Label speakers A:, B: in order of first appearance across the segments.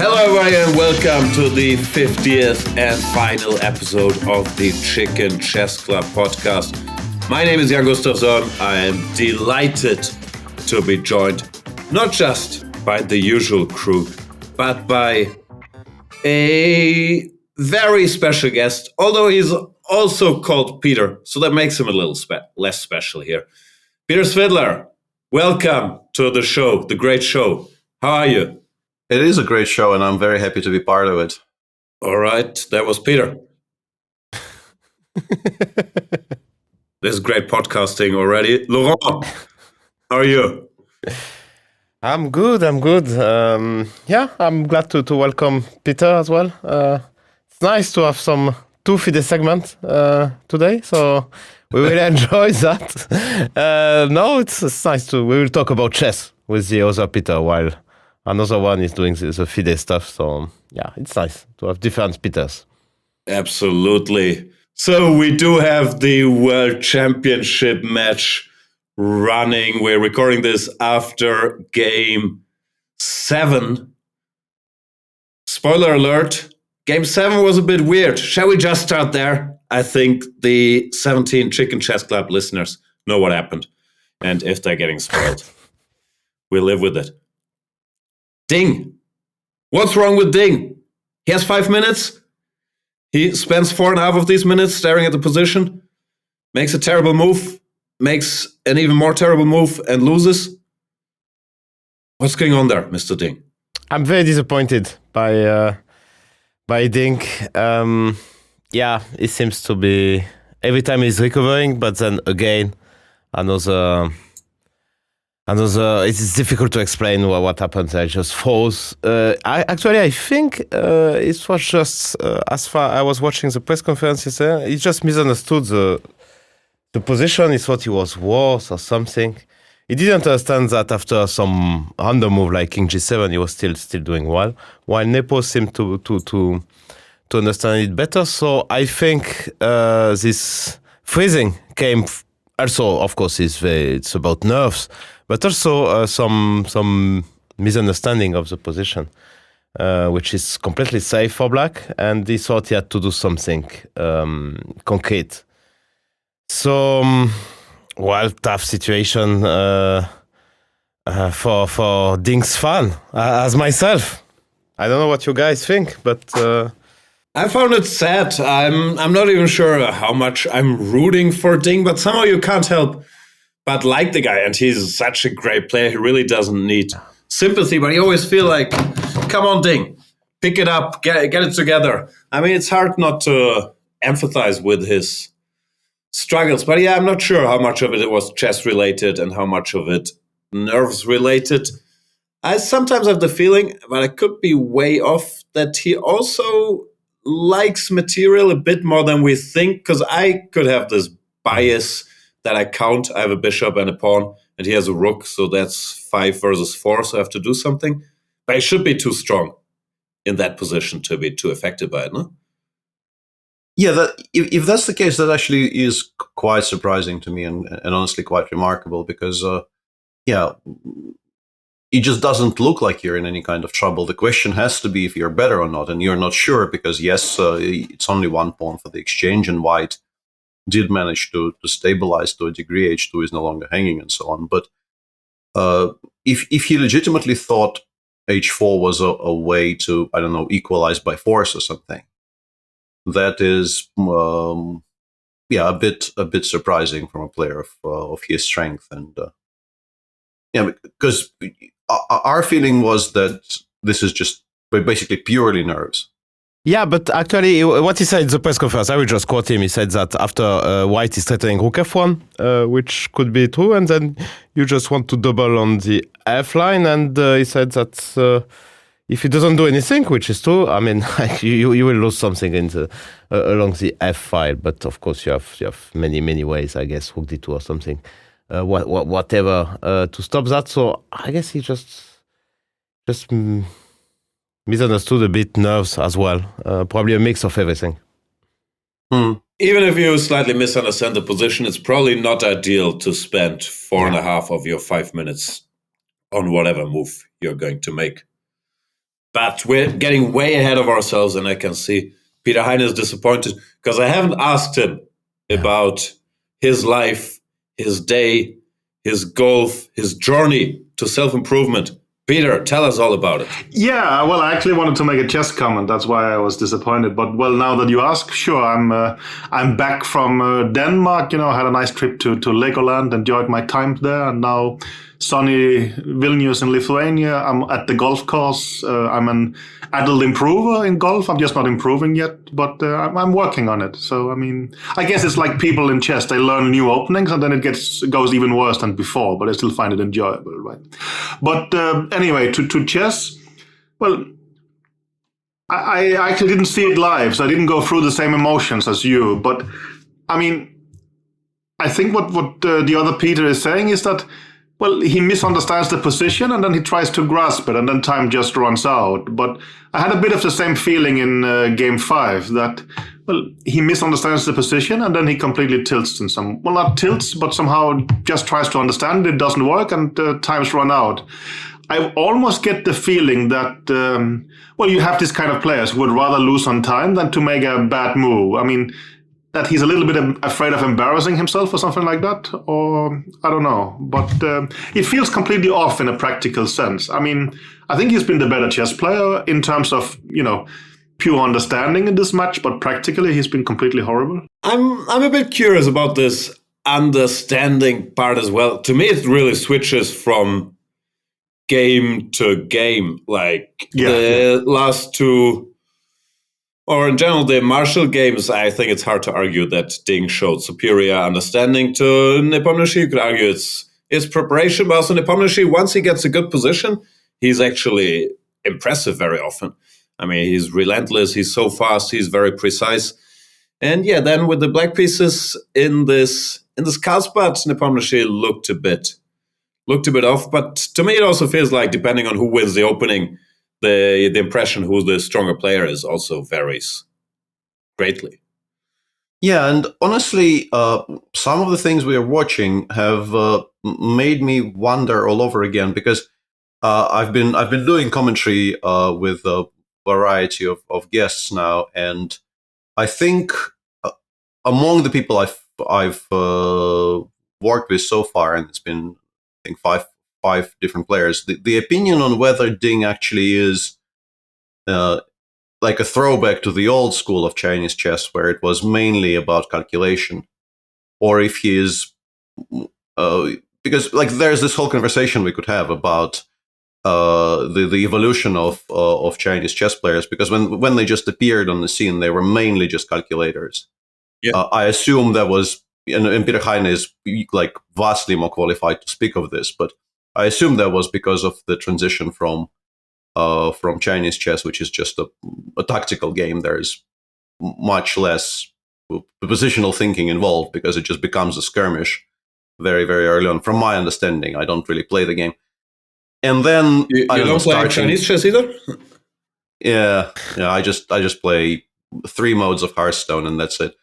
A: Hello everybody and welcome to the 50th and final episode of the Chicken Chess Club podcast. My name is Jan Gustafsson. I am delighted to be joined not just by the usual crew, but by a very special guest, although he's also called Peter, so that makes him a little less special here. Peter Svidler, welcome to the show, the great show. How are you?
B: It is a great show, and I'm very happy to be part of it.
A: All right, that was Peter. This is great podcasting already. Laurent, how are you?
C: I'm good. I'm glad to welcome Peter as well. It's nice to have some two FIDE segments today, so we will enjoy that. It's nice we will talk about chess with the other Peter while another one is doing the FIDE stuff. So yeah, it's nice to have different Peters.
A: Absolutely. So we do have the World Championship match running. We're recording this after Game 7. Spoiler alert, Game 7 was a bit weird. Shall we just start there? I think the 17 Chicken Chess Club listeners know what happened. And if they're getting spoiled, we live with it. Ding. What's wrong with Ding? He has 5 minutes. He spends 4.5 of these minutes staring at the position, makes a terrible move, makes an even more terrible move and loses. What's going on there, Mr. Ding?
C: I'm very disappointed by Ding. It seems to be every time he's recovering, but then again, another. It's difficult to explain what happened. I just froze. I think it was just as far I was watching the press conferences. He just misunderstood the position. He thought he was worse or something. He didn't understand that after some random move like King G7, he was still doing well. While Nepo seemed to understand it better. So I think this freezing came also, of course, it's about nerves. But also some misunderstanding of the position, which is completely safe for Black, and he thought he had to do something concrete. So, tough situation for Ding's fan, as myself. I don't know what you guys think, but
A: I found it sad. I'm not even sure how much I'm rooting for Ding, but somehow you can't help but like the guy, and he's such a great player. He really doesn't need sympathy, but you always feel like, come on, Ding, pick it up, get it together. I mean, it's hard not to empathize with his struggles, but yeah, I'm not sure how much of it was chess related and how much of it nerves related. I sometimes have the feeling, but I could be way off, that he also likes material a bit more than we think, because I could have this bias that I count. I have a bishop and a pawn, and he has a rook, so that's 5 versus 4, so I have to do something. But I should be too strong in that position to be too affected by it, no?
B: Yeah, if that's the case, that actually is quite surprising to me and honestly quite remarkable, because, it just doesn't look like you're in any kind of trouble. The question has to be if you're better or not, and you're not sure, because yes, it's only one pawn for the exchange, and white did manage to stabilize to a degree. H2 is no longer hanging and so on. But if he legitimately thought H4 was a way to, I don't know, equalize by force or something, that is, a bit surprising from a player of his strength. And because our feeling was that this is just basically purely nerves.
C: Yeah, but actually, what he said in the press conference, I will just quote him. He said that after white is threatening rook f1, which could be true, and then you just want to double on the f line. And he said that if he doesn't do anything, which is true, I mean, you will lose something along the f file. But of course, you have many ways, I guess, rook d2 or something, whatever, to stop that. So I guess he just misunderstood a bit nerves as well. Probably a mix of everything.
A: Even if you slightly misunderstand the position, it's probably not ideal to spend 4.5 of your 5 minutes on whatever move you're going to make. But we're getting way ahead of ourselves, and I can see Peter Heine is disappointed because I haven't asked him about his life, his day, his golf, his journey to self-improvement. Peter, tell us all about it.
D: Yeah, well, I actually wanted to make a chess comment. That's why I was disappointed. But well, now that you ask, sure, I'm back from Denmark. I had a nice trip to Legoland, enjoyed my time there, and now sunny Vilnius in Lithuania. I'm at the golf course. I'm an adult improver in golf. I'm just not improving yet, but I'm working on it. So I guess it's like people in chess. They learn new openings, and then it goes even worse than before. But I still find it enjoyable, right? But anyway, to chess. Well, I actually didn't see it live, so I didn't go through the same emotions as you. But I think what the other Peter is saying is that, well, he misunderstands the position and then he tries to grasp it, and then time just runs out. But I had a bit of the same feeling in Game 5 that, well, he misunderstands the position and then he completely tilts in some, well, not tilts, but somehow just tries to understand it, doesn't work, and times run out. I almost get the feeling that, well, you have this kind of players who would rather lose on time than to make a bad move. That he's a little bit afraid of embarrassing himself or something like that, or I don't know. But it feels completely off in a practical sense. I think he's been the better chess player in terms of, pure understanding in this match, but practically he's been completely horrible.
A: I'm a bit curious about this understanding part as well. To me, it really switches from game to game. Last two, or in general, the Marshall games, I think it's hard to argue that Ding showed superior understanding to Nepomniachtchi. You could argue it's preparation, but also Nepomniachtchi, once he gets a good position, he's actually impressive very often. He's relentless, he's so fast, he's very precise. And yeah, then with the black pieces in this Karlsbad, Nepomniachtchi looked a bit off. But to me, it also feels like, depending on who wins the opening, the impression who the stronger player is also varies greatly.
B: Yeah, and honestly, some of the things we are watching have made me wonder all over again, because I've been doing commentary with a variety of guests now, and I think among the people I've worked with so far, and it's been, I think, five different players, the opinion on whether Ding actually is like a throwback to the old school of Chinese chess, where it was mainly about calculation, or if he is, because there's this whole conversation we could have about the evolution of Chinese chess players, because when they just appeared on the scene, they were mainly just calculators. Yeah. I assume that was, and Peter Heine is vastly more qualified to speak of this, but I assume that was because of the transition from Chinese chess, which is just a tactical game. There's much less positional thinking involved, because it just becomes a skirmish very, very early on. From my understanding, I don't really play the game. And then
A: you don't play Chinese chess either?
B: Yeah. I just play 3 modes of Hearthstone, and that's it.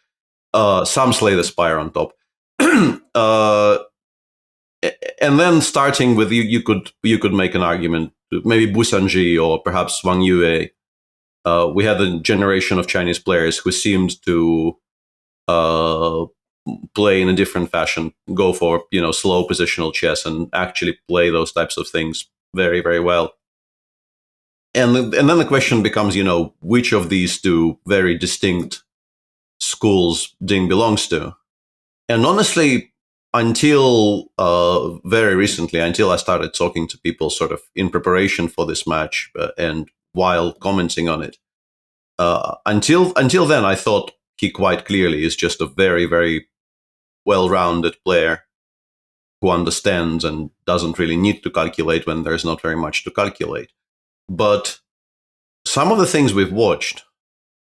B: Some Slay the Spire on top. And then starting with you could make an argument, maybe Busanji or perhaps Wang Yue. We had a generation of Chinese players who seemed to play in a different fashion, go for slow positional chess, and actually play those types of things very, very well. And then the question becomes, which of these two very distinct schools Ding belongs to? And honestly, until very recently, until I started talking to people sort of in preparation for this match and while commenting on it, until then, I thought he quite clearly is just a very, very well-rounded player who understands and doesn't really need to calculate when there's not very much to calculate. But some of the things we've watched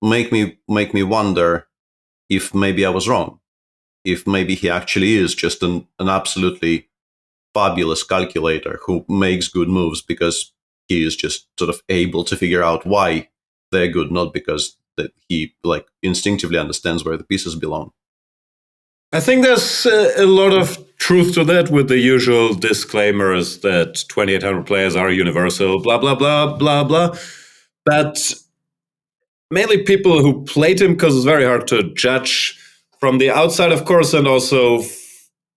B: make me wonder if maybe I was wrong, if maybe he actually is just an absolutely fabulous calculator who makes good moves because he is just sort of able to figure out why they're good, not because that he instinctively understands where the pieces belong.
A: I think there's a lot of truth to that, with the usual disclaimers that 2,800 players are universal, blah, blah, blah, blah, blah. but mainly people who played him, because it's very hard to judge from the outside, of course, and also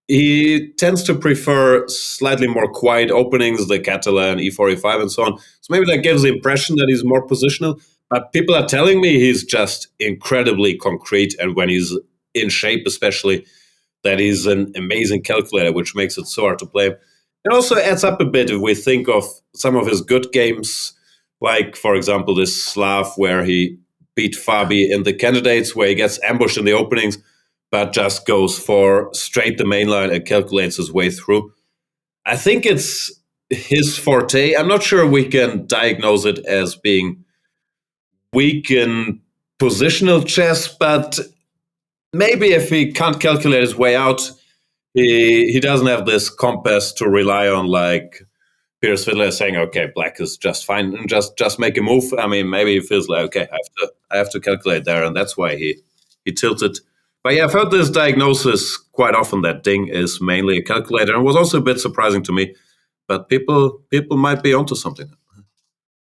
A: he tends to prefer slightly more quiet openings, the Catalan, E4, E5, and so on. So maybe that gives the impression that he's more positional. But people are telling me he's just incredibly concrete, and when he's in shape, especially, that he's an amazing calculator, which makes it so hard to play him. It also adds up a bit if we think of some of his good games, like, for example, this Slav where he beat Fabi in the candidates, where he gets ambushed in the openings, but just goes for straight the main line and calculates his way through. I think it's his forte. I'm not sure we can diagnose it as being weak in positional chess, but maybe if he can't calculate his way out, he doesn't have this compass to rely on, like Peter Svidler is saying, okay, black is just fine and just make a move. I mean, maybe he feels like, okay, I have to calculate there, and that's why he tilted. But yeah, I've heard this diagnosis quite often, that Ding is mainly a calculator, and it was also a bit surprising to me. But people might be onto something.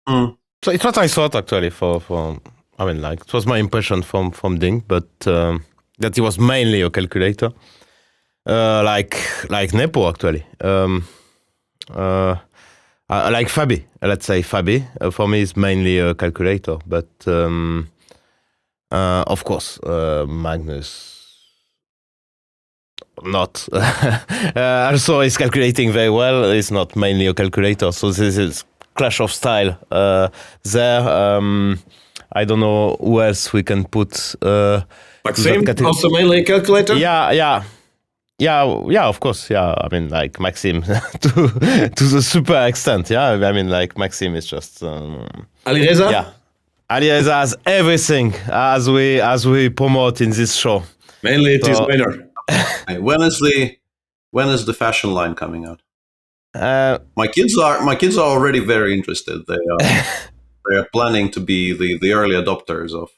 C: So it's what I thought actually. I mean, like, it was my impression from Ding, but that he was mainly a calculator, like Nepo actually. Like Fabi, let's say Fabi, for me is mainly a calculator, but of course Magnus not. Also is calculating very well. He's not mainly a calculator, so this is clash of style there. I don't know who else we can put.
A: Maxime, also mainly a calculator?
C: Yeah, of course. Yeah, I mean, like Maxime to the super extent. Yeah, I mean, like Maxime is just
A: Alireza?
C: Yeah, Alireza has everything as we promote in this show.
A: Mainly it is winner.
B: When is the fashion line coming out? My kids are already very interested. They are planning to be the early adopters of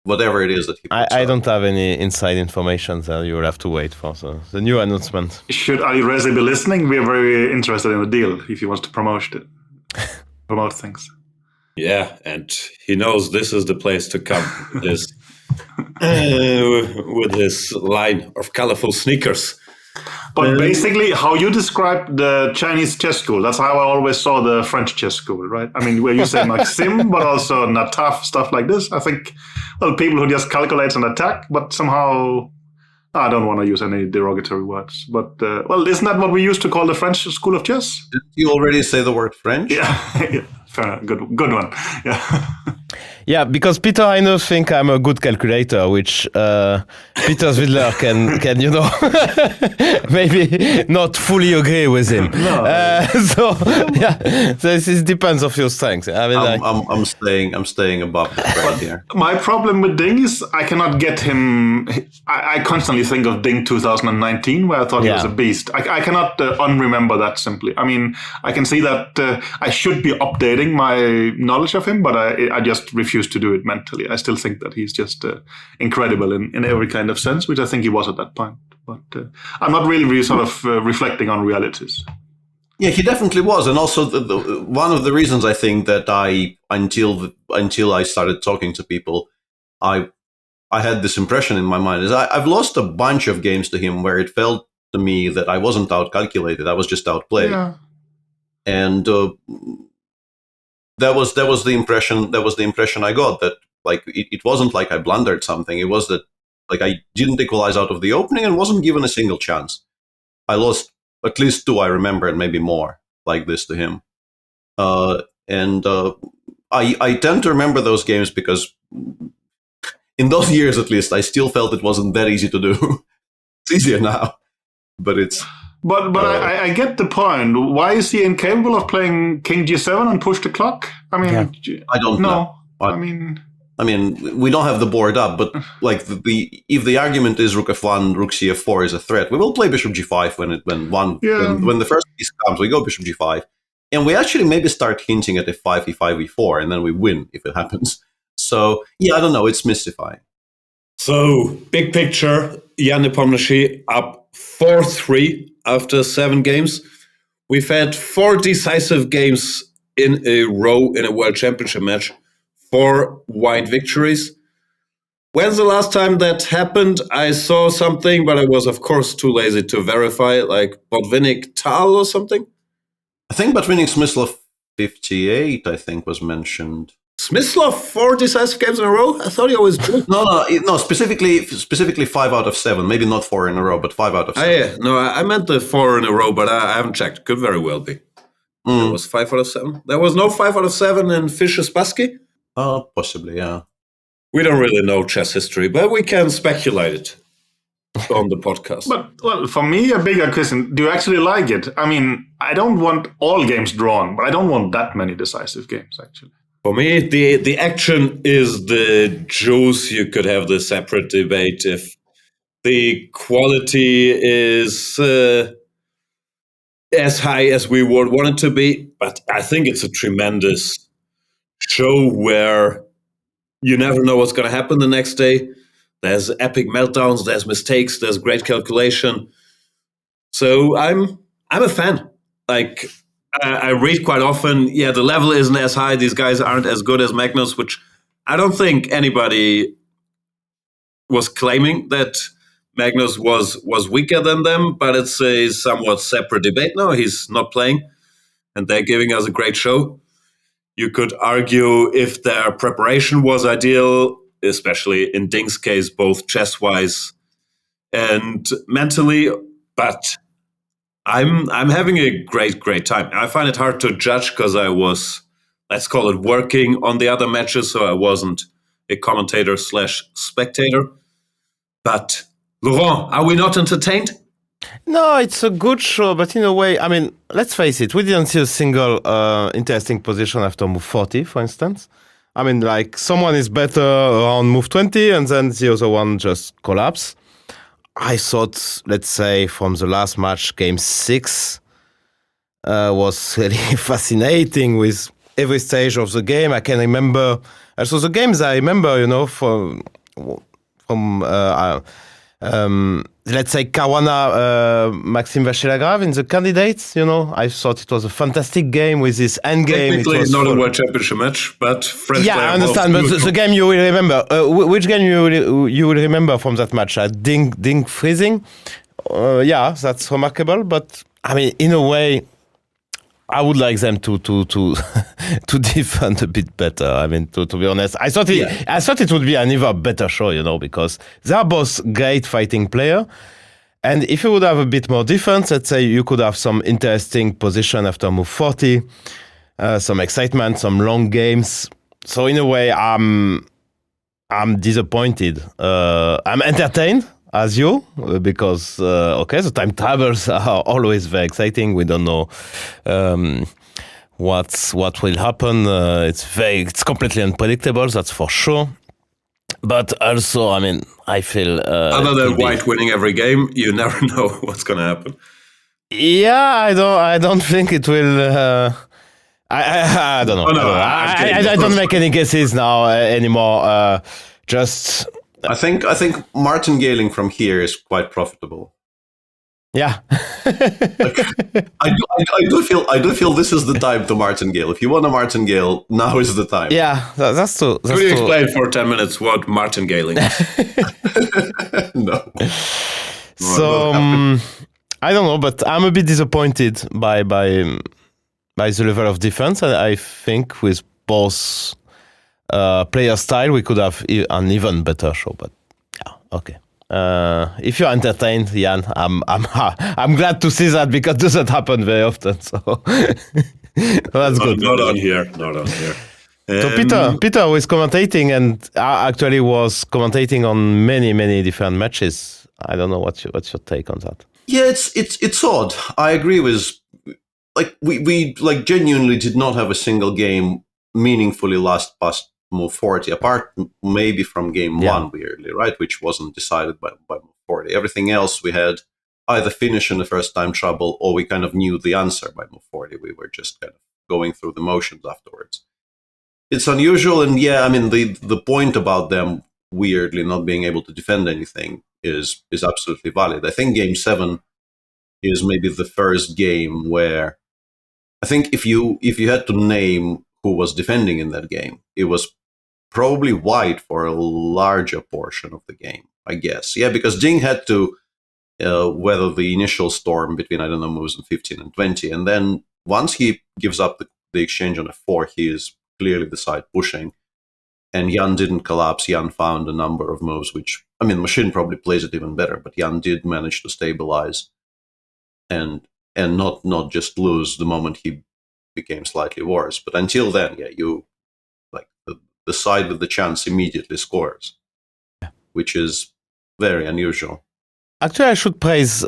B: whatever it is that he puts
C: I
B: out.
C: don't have any inside information, so you will have to wait for the new announcement.
D: Should Alireza be listening? We are very interested in the deal if he wants to promote things.
A: Yeah, and he knows this is the place to come. With this line of colorful sneakers.
D: But basically, how you describe the Chinese chess school, that's how I always saw the French chess school, right? I mean, where you say Maxime, but also Nataf, stuff like this. I think, well, people who just calculate and attack, but somehow, I don't want to use any derogatory words. But, well, isn't that what we used to call the French school of chess?
B: Did you already say the word French?
D: Yeah, fair, good one. Yeah.
C: Yeah, because Peter, I know, think I'm a good calculator, which Peter Svidler can maybe not fully agree with him.
D: No.
C: So yeah, so this depends of your strengths. I mean,
B: I'm staying above the grade here.
D: My problem with Ding is I cannot get him. I constantly think of Ding 2019, where I thought he was a beast. I cannot unremember that simply. I mean, I can see that I should be updating my knowledge of him, but I just refuse to do it mentally. I still think that he's just incredible in every kind of sense, which I think he was at that point. But I'm not really sort of reflecting on realities.
B: Yeah, he definitely was, and also one of the reasons I think that until I started talking to people, I had this impression in my mind is I've lost a bunch of games to him where it felt to me that I wasn't outcalculated, I was just outplayed, and that was the impression I got, that like it wasn't like I blundered something. It was that like I didn't equalize out of the opening and wasn't given a single chance. I lost at least two, I remember, and maybe more like this to him. I tend to remember those games because in those years, at least, I still felt it wasn't that easy to do. It's easier now, but it's.
D: But I get the point. Why is he incapable of playing King G7 and push the clock? I mean,
B: I don't know.
D: I mean,
B: we don't have the board up, but like if the argument is Rook F1, Rook CF4 is a threat, we will play Bishop G5 when the first piece comes. We go Bishop G5, and we actually maybe start hinting at F5, E5, E4, and then we win if it happens. So yeah, I don't know. It's mystifying.
A: So big picture, Jan Nepomniachtchi up 4-3 after 7 games. We've had 4 decisive games in a row in a World Championship match. 4 wide victories. When's the last time that happened? I saw something, but I was, of course, too lazy to verify it, like Botvinnik Tal or something.
B: I think Botvinnik Smyslov 58, I think, was mentioned.
A: Smyslov 4 decisive games in a row? I thought he always drew.
B: No. Specifically 5 out of 7. Maybe not 4 in a row, but 5 out of 7.
A: Yeah. No, I meant the 4 in a row, but I haven't checked. Could very well be. There was 5 out of 7. There was no 5 out of 7 in Fischer's Basky?
B: Possibly, yeah.
A: We don't really know chess history, but we can speculate it on the podcast.
D: But, well, for me, a bigger question, do you actually like it? I mean, I don't want all games drawn, but I don't want that many decisive games, actually.
A: For me, the action is the juice. You could have the separate debate if the quality is as high as we would want it to be. But I think it's a tremendous show where you never know what's going to happen the next day. There's epic meltdowns, there's mistakes, there's great calculation. So I'm a fan. Like, I read quite often, the level isn't as high, these guys aren't as good as Magnus, which I don't think anybody was claiming that Magnus was weaker than them, but it's a somewhat separate debate. No, he's not playing, and they're giving us a great show. You could argue if their preparation was ideal, especially in Ding's case, both chess-wise and mentally, but I'm having a great time. I find it hard to judge because I was, let's call it, working on the other matches, so I wasn't a commentator / spectator. But Laurent, are we not entertained?
C: No, it's a good show, but in a way, I mean, let's face it, we didn't see a single interesting position after move 40, for instance. I mean, like, someone is better around move 20, and then the other one just collapse. I thought, let's say, from the last match, game 6 was really fascinating with every stage of the game. I can remember, also the games I remember, from let's say Caruana, Maxime Vachier-Lagrave in the candidates, I thought it was a fantastic game with this end game.
A: Technically, it's not a World Championship match, but French player.
C: Yeah, I understand, but the game you will remember. Which game you will remember from that match? Ding freezing. Yeah, that's remarkable. But I mean, in a way, I would like them to defend a bit better. I mean, to be honest, I thought it would be an even better show, because they are both great fighting players. And if you would have a bit more defense, let's say you could have some interesting position after move 40, some excitement, some long games. So in a way, I'm disappointed. I'm entertained, as you, because the time travels are always very exciting. We don't know what will happen. It's completely unpredictable, that's for sure. But also, I mean, I feel
A: other than White winning every game, you never know what's going to happen.
C: Yeah, I don't think it will. I don't know.
A: Oh, no,
C: I don't make any guesses now anymore. Just.
B: I think martingale from here is quite profitable.
C: Yeah.
B: I do feel this is the time to martingale. If you want a martingale, now is the time.
C: Yeah, that's true.
A: Could you explain for 10 minutes what martingaling is?
B: No.
C: So I don't know, but I'm a bit disappointed by the level of defense. I think with both player style, we could have an even better show. But yeah, okay. If you're entertained, Jan, I'm glad to see that, because it doesn't happen very often. So that's good.
A: Not on here.
C: So Peter was commentating, and actually was commentating on many different matches. I don't know what's your take on that.
B: Yeah, it's odd. I agree with, like, we like genuinely did not have a single game meaningfully last past move 40, apart maybe from game 1, weirdly, right, which wasn't decided by move 40. Everything else we had either finish in the first time trouble, or we kind of knew the answer by move 40. We were just kind of going through the motions afterwards. It's unusual, and yeah, I mean, the point about them weirdly not being able to defend anything is absolutely valid. I think game 7 is maybe the first game where I think if you had to name who was defending in that game, it was probably white for a larger portion of the game, I guess. Yeah, because Ding had to weather the initial storm between, I don't know, moves in 15 and 20. And then once he gives up the exchange on f4, he is clearly the side pushing. And Jan didn't collapse. Jan found a number of moves, which, I mean, Machine probably plays it even better, but Jan did manage to stabilize and not just lose the moment he became slightly worse. But until then, yeah, you like the side with the chance immediately scores, which is very unusual.
C: Actually, I should praise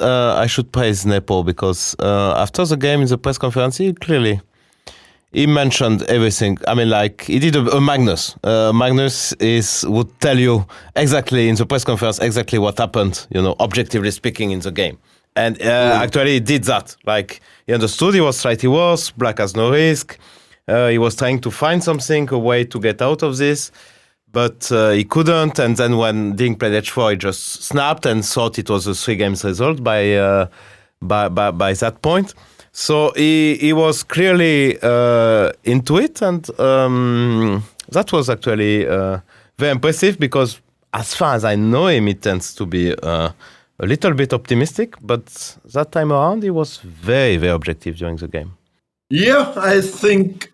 C: Nepo because after the game in the press conference, he mentioned everything. I mean, like he did a Magnus. Magnus would tell you exactly in the press conference exactly what happened. Objectively speaking, in the game. And actually, he did that. Like he understood he was slightly worse. Black has no risk. He was trying to find something, a way to get out of this. But he couldn't, and then when Ding played h4, he just snapped and thought it was a 3 games result by that point. So he was clearly into it, and that was actually very impressive because, as far as I know him, he tends to be a little bit optimistic, but that time around he was very, very objective during the game.
A: Yeah, I think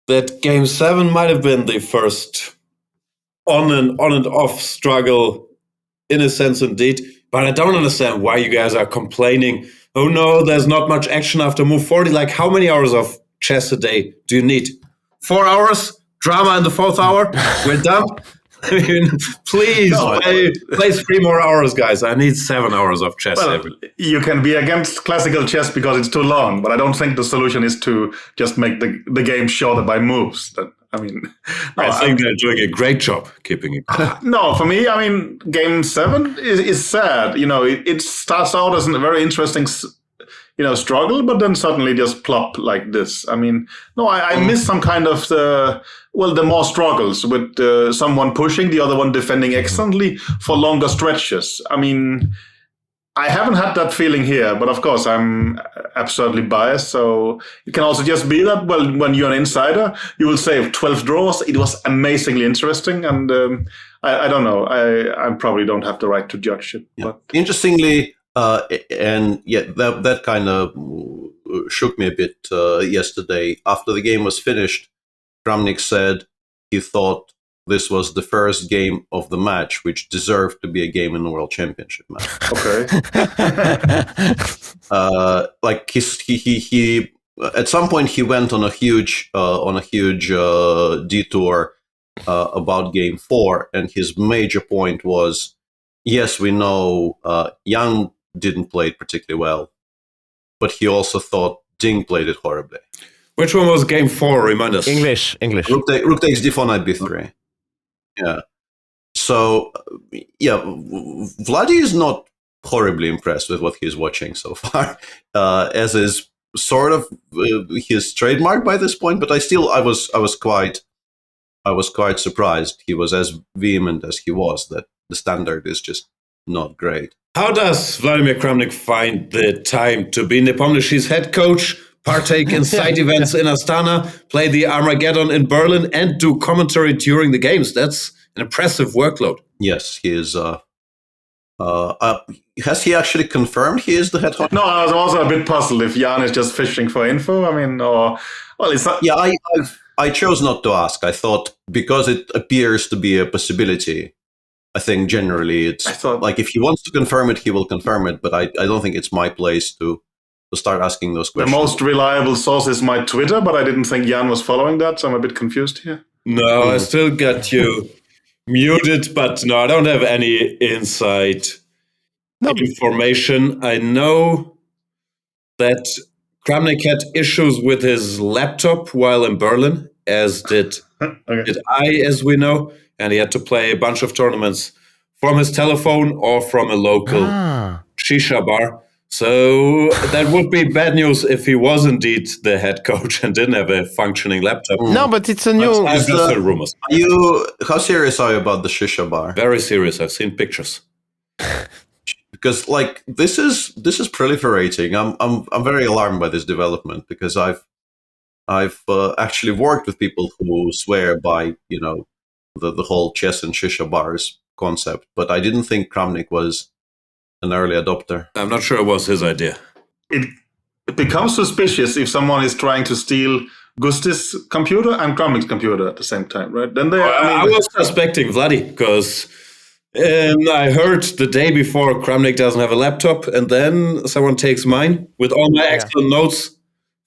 A: that Game 7 might have been the first on and off struggle, in a sense, indeed. But I don't understand why you guys are complaining. Oh no, there's not much action after move 40. Like, how many hours of chess a day do you need? 4 hours? Drama in the 4th hour? We're done? I mean, please play 3 more hours, guys. I need 7 hours of chess.
D: You can be against classical chess because it's too long, but I don't think the solution is to just make the game shorter by moves. I
A: think they're doing a great job keeping it.
D: No, for me, I mean, Game 7 is sad. It starts out as a very interesting struggle, but then suddenly just plop like this. I mean, no, I miss some kind of the more struggles with someone pushing, the other one defending excellently for longer stretches. I mean, I haven't had that feeling here, but of course I'm absurdly biased. So it can also just be that, when you're an insider, you will say 12 draws, it was amazingly interesting. And I don't know, I probably don't have the right to judge it.
B: Yeah.
D: But
B: interestingly, and yeah, that kind of shook me a bit yesterday. After the game was finished, Kramnik said he thought this was the first game of the match which deserved to be a game in the World Championship match.
D: Okay.
B: Like he at some point he went on a huge detour about Game 4, and his major point was, yes, we know Yang didn't play it particularly well, but he also thought Ding played it horribly.
A: Which one was Game 4? Remind us.
C: English.
B: Rook takes d4, knight b3. Yeah. So, yeah, Vladdy is not horribly impressed with what he's watching so far, as is sort of his trademark by this point. But I was quite surprised he was as vehement as he was, that the standard is just not great.
A: How does Vladimir Kramnik find the time to be Nepomniachtchi's head coach, partake in side events in Astana, play the Armageddon in Berlin, and do commentary during the games? That's an impressive workload.
B: Yes, he is. Has he actually confirmed he is the head coach?
D: No, I was also a bit puzzled if Jan is just fishing for info. I mean, it's not.
B: Yeah, I chose not to ask. I thought, because it appears to be a possibility, I think generally like if he wants to confirm it, he will confirm it. But I don't think it's my place to start asking those questions.
D: The most reliable source is my Twitter, but I didn't think Jan was following that, so I'm a bit confused here.
A: No, I still got you muted, but no, I don't have any inside information. I know that Kramnik had issues with his laptop while in Berlin, as did I, as we know, and he had to play a bunch of tournaments from his telephone or from a local shisha bar. So that would be bad news if he was indeed the head coach and didn't have a functioning laptop.
C: No, but it's a new.
A: I've just heard rumors.
B: How serious are you about the shisha bar?
A: Very serious. I've seen pictures.
B: Because like this is proliferating. I'm very alarmed by this development, because I've I've actually worked with people who swear by, the whole chess and shisha bars concept, but I didn't think Kramnik was an early adopter.
A: I'm not sure it was his idea.
D: It becomes suspicious if someone is trying to steal Gusti's computer and Kramnik's computer at the same time, right? Then
A: I was suspecting Vladdy because I heard the day before Kramnik doesn't have a laptop, and then someone takes mine with all my excellent notes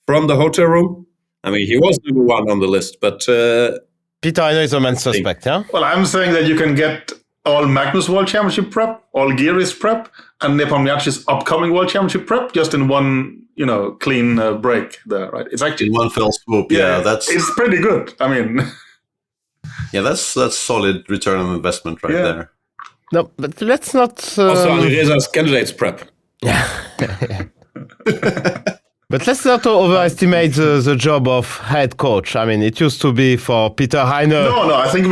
A: from the hotel room. I mean, he was number one on the list, but
C: Peter, I know is a main suspect, yeah?
D: Well, I'm saying that you can get all Magnus World Championship prep, all Giri's prep, and Nepomniachtchi's upcoming World Championship prep just in one, clean break there, right? It's actually
B: in one fell swoop. Yeah,
D: it's pretty good. I mean,
B: yeah, that's solid return on investment right there.
C: No, but let's not.
A: Also, Alireza's candidates prep.
C: But let's not overestimate the job of head coach. I mean, it used to be for Peter Heiner.
D: No, I think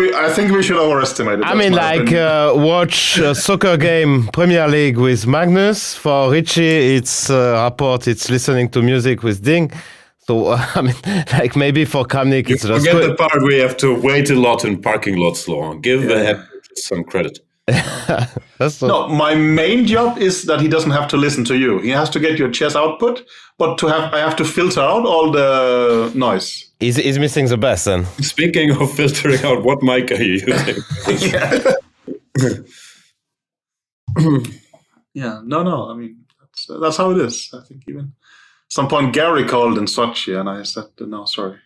D: we should overestimate it.
C: I mean, watch a soccer game, Premier League with Magnus. For Richie, it's it's listening to music with Ding. So, I mean, maybe for Kramnik, it's just
A: forget the part where you have to wait a lot in parking lots, Laurent. Give the head coach some credit.
D: No, my main job is that he doesn't have to listen to you. He has to get your chess output, but I have to filter out all the noise.
C: He's missing the best then.
A: Speaking of filtering out, what mic are you using?
D: No. I mean, that's how it is. I think even at some point Gary called in Sochi, and I said no, sorry.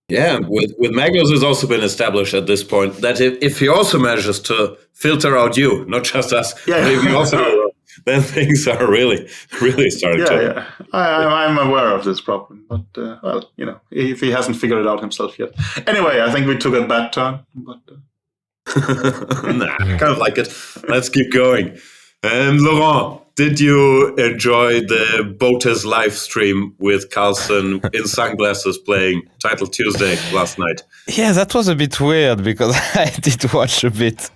A: Yeah, with Magnus, it's also been established at this point that if he also manages to filter out you, not just us, but if he also, then things are really starting to.
D: Yeah, I'm aware of this problem, but if he hasn't figured it out himself yet. Anyway, I think we took a bad turn, but.
A: Nah, I kind of like it. Let's keep going. Laurent, did you enjoy the Botes live stream with Carlsen in sunglasses playing Title Tuesday last night?
C: Yeah, that was a bit weird because I did watch a bit.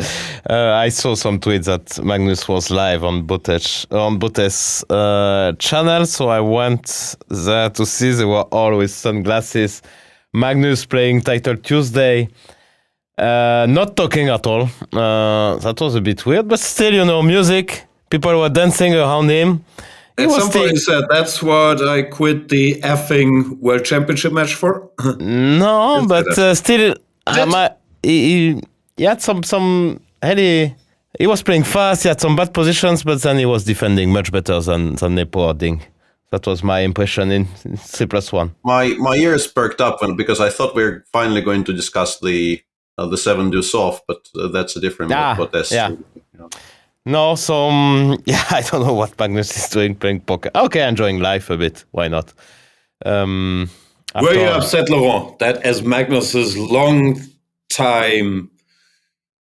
C: I saw some tweets that Magnus was live on Botes channel, so I went there to see. They were all with sunglasses. Magnus playing Title Tuesday. Not talking at all. That was a bit weird, but still, music. People were dancing around him.
A: At some point he said, that's what I quit the effing World Championship match for?
C: No, but still, he had some he was playing fast, he had some bad positions, but then he was defending much better than Nepo or Ding. That was my impression in 3+1.
B: My ears perked up because I thought we were finally going to discuss the 7 deuce off, but that's a different Botes.
C: Yeah. No, so I don't know what Magnus is doing playing poker. Okay, enjoying life a bit. Why not?
A: Were you upset, Laurent, that as Magnus's long-time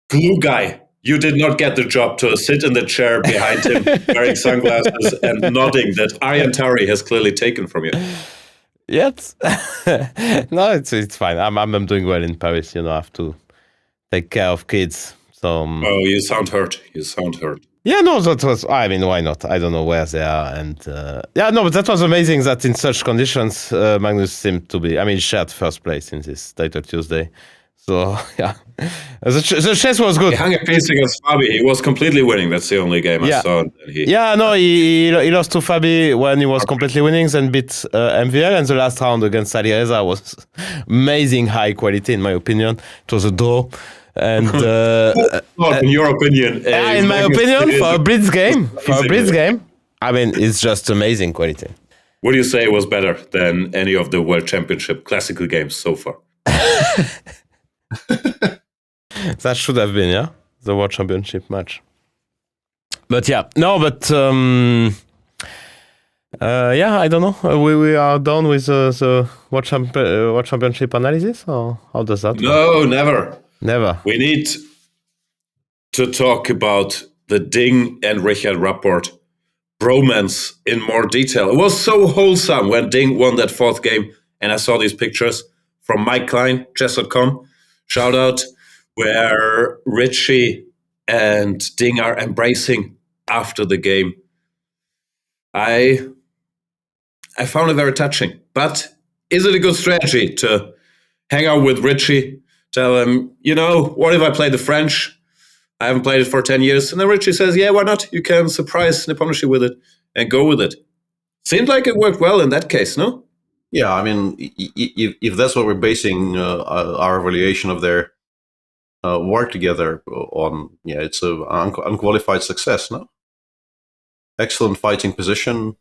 A: glue guy, you did not get the job to sit in the chair behind him wearing sunglasses and nodding that Aryan Tari has clearly taken from you?
C: Yes. No, it's fine. I'm doing well in Paris. I have to take care of kids. So.
A: Oh, you sound hurt.
C: Yeah, no, that was. I mean, why not? I don't know where they are, and but that was amazing. That in such conditions, Magnus seemed to be. I mean, shared first place in this Title Tuesday. So yeah, the chess was good.
A: He hung a piece against Fabi. He was completely winning. That's the only game I saw.
C: He lost to Fabi when he was completely winning, then beat MVL, and the last round against Alireza was amazing high quality in my opinion. It was a draw. And
A: in your opinion,
C: in my opinion, for a Blitz game, I mean, it's just amazing quality.
A: What do you say was better than any of the World Championship classical games so far?
C: That should have been, the World Championship match. But I don't know. We are done with the World Championship analysis, or how does that work?
A: No, never.
C: Never.
A: We need to talk about the Ding and Richard Rapport bromance in more detail. It was so wholesome when Ding won that fourth game, and I saw these pictures from Mike Klein, chess.com, shout out, where Richie and Ding are embracing after the game. I found it very touching, but is it a good strategy to hang out with Richie, tell him, what if I play the French? I haven't played it for 10 years. And then Richie says, yeah, why not? You can surprise Nipponishi with it and go with it. Seemed like it worked well in that case, no?
B: Yeah, I mean, if that's what we're basing our evaluation of their work together on, it's an unqualified success, no? Excellent fighting position.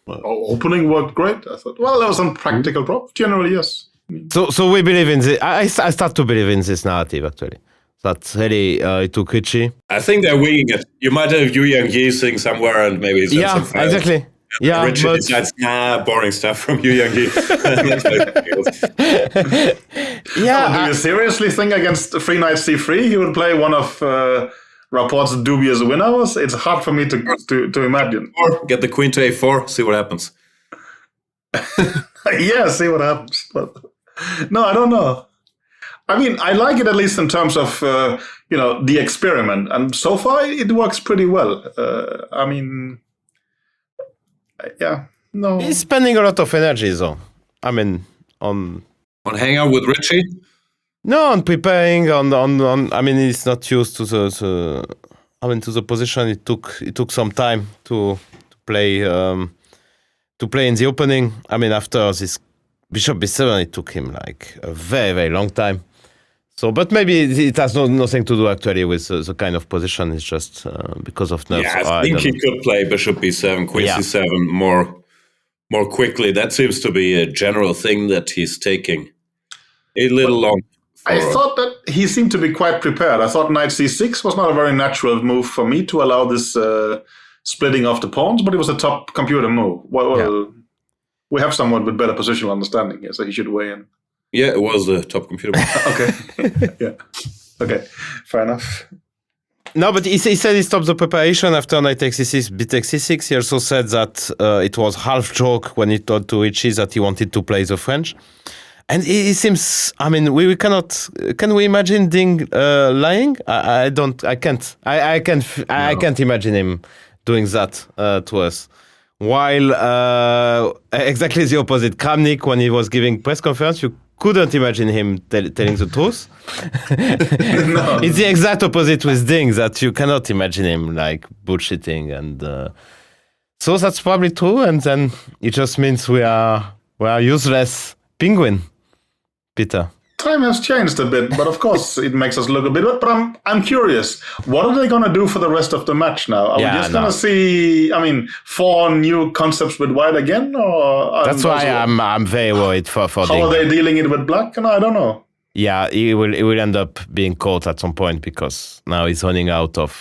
D: Opening worked great. I thought, well, there was some practical problems. Generally, yes.
C: So we believe in this. I start to believe in this narrative, actually. That's really it took Richie.
A: I think they're winging it. You might have Yu Yang Yi sitting somewhere and maybe send some files.
C: Exactly. Yeah,
A: Richie decides, boring stuff from Yu Yang Yi.
D: Do you seriously think against Free Knight C3 he would play one of Rapport's dubious winners? It's hard for me to imagine.
A: Or get the queen to A4, see what happens.
D: Yeah, see what happens. But no, I don't know. I mean, I like it at least in terms of the experiment, and so far it works pretty well. I mean, yeah, no.
C: He's spending a lot of energy, though. I mean, on
A: hang out with Richie.
C: No, on preparing. On. I mean, he's not used to the position. It took some time to play in the opening. I mean, after this Bishop B7, it took him like a very, very long time. So, but maybe it has nothing to do actually with the kind of position. It's just because of nerves.
A: Yeah, I think he could play Bishop B7, Queen C7 more quickly. That seems to be a general thing that he's taking a little long.
D: I thought that he seemed to be quite prepared. I thought Knight C6 was not a very natural move for me to allow this splitting of the pawns, but it was a top computer move. Well, we have someone with better positional understanding here, so he should weigh in.
A: Yeah, it was the top computer move.
D: Okay. Yeah. Okay. Fair enough.
C: No, but he said he stopped the preparation after Knight takes C6, B takes C6. He also said that it was half joke when he told to Richie that he wanted to play the French. And he seems, I mean, we cannot, can we imagine Ding lying? I can't imagine him doing that to us. While exactly the opposite, Kramnik, when he was giving press conference, you couldn't imagine him telling the truth. No. It's the exact opposite with Ding, that you cannot imagine him like bullshitting, and so that's probably true. And then it just means we are useless penguin, Peter.
D: Time has changed a bit, but of course it makes us look a bit. But I'm curious, what are they going to do for the rest of the match now? Are we just going to see, 4 new concepts with white again? Or
C: that's why I'm very worried for
D: how
C: Ding.
D: are they dealing it with black? No, I don't know.
C: Yeah, he will end up being caught at some point, because now he's running out of.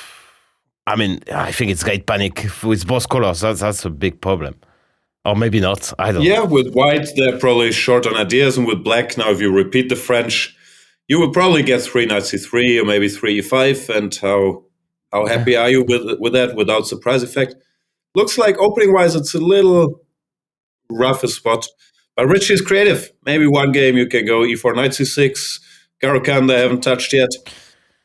C: I mean, I think it's great panic with both colors. That's a big problem. Or maybe not, I don't know.
A: Yeah, with white, they're probably short on ideas, and with black, now if you repeat the French, you will probably get 3 Knight C3 or maybe 3 E5, and how happy are you with that without surprise effect? Looks like opening-wise, it's a little rough a spot, but Richie's creative. Maybe one game you can go E4 Knight C6, Garukan they haven't touched yet.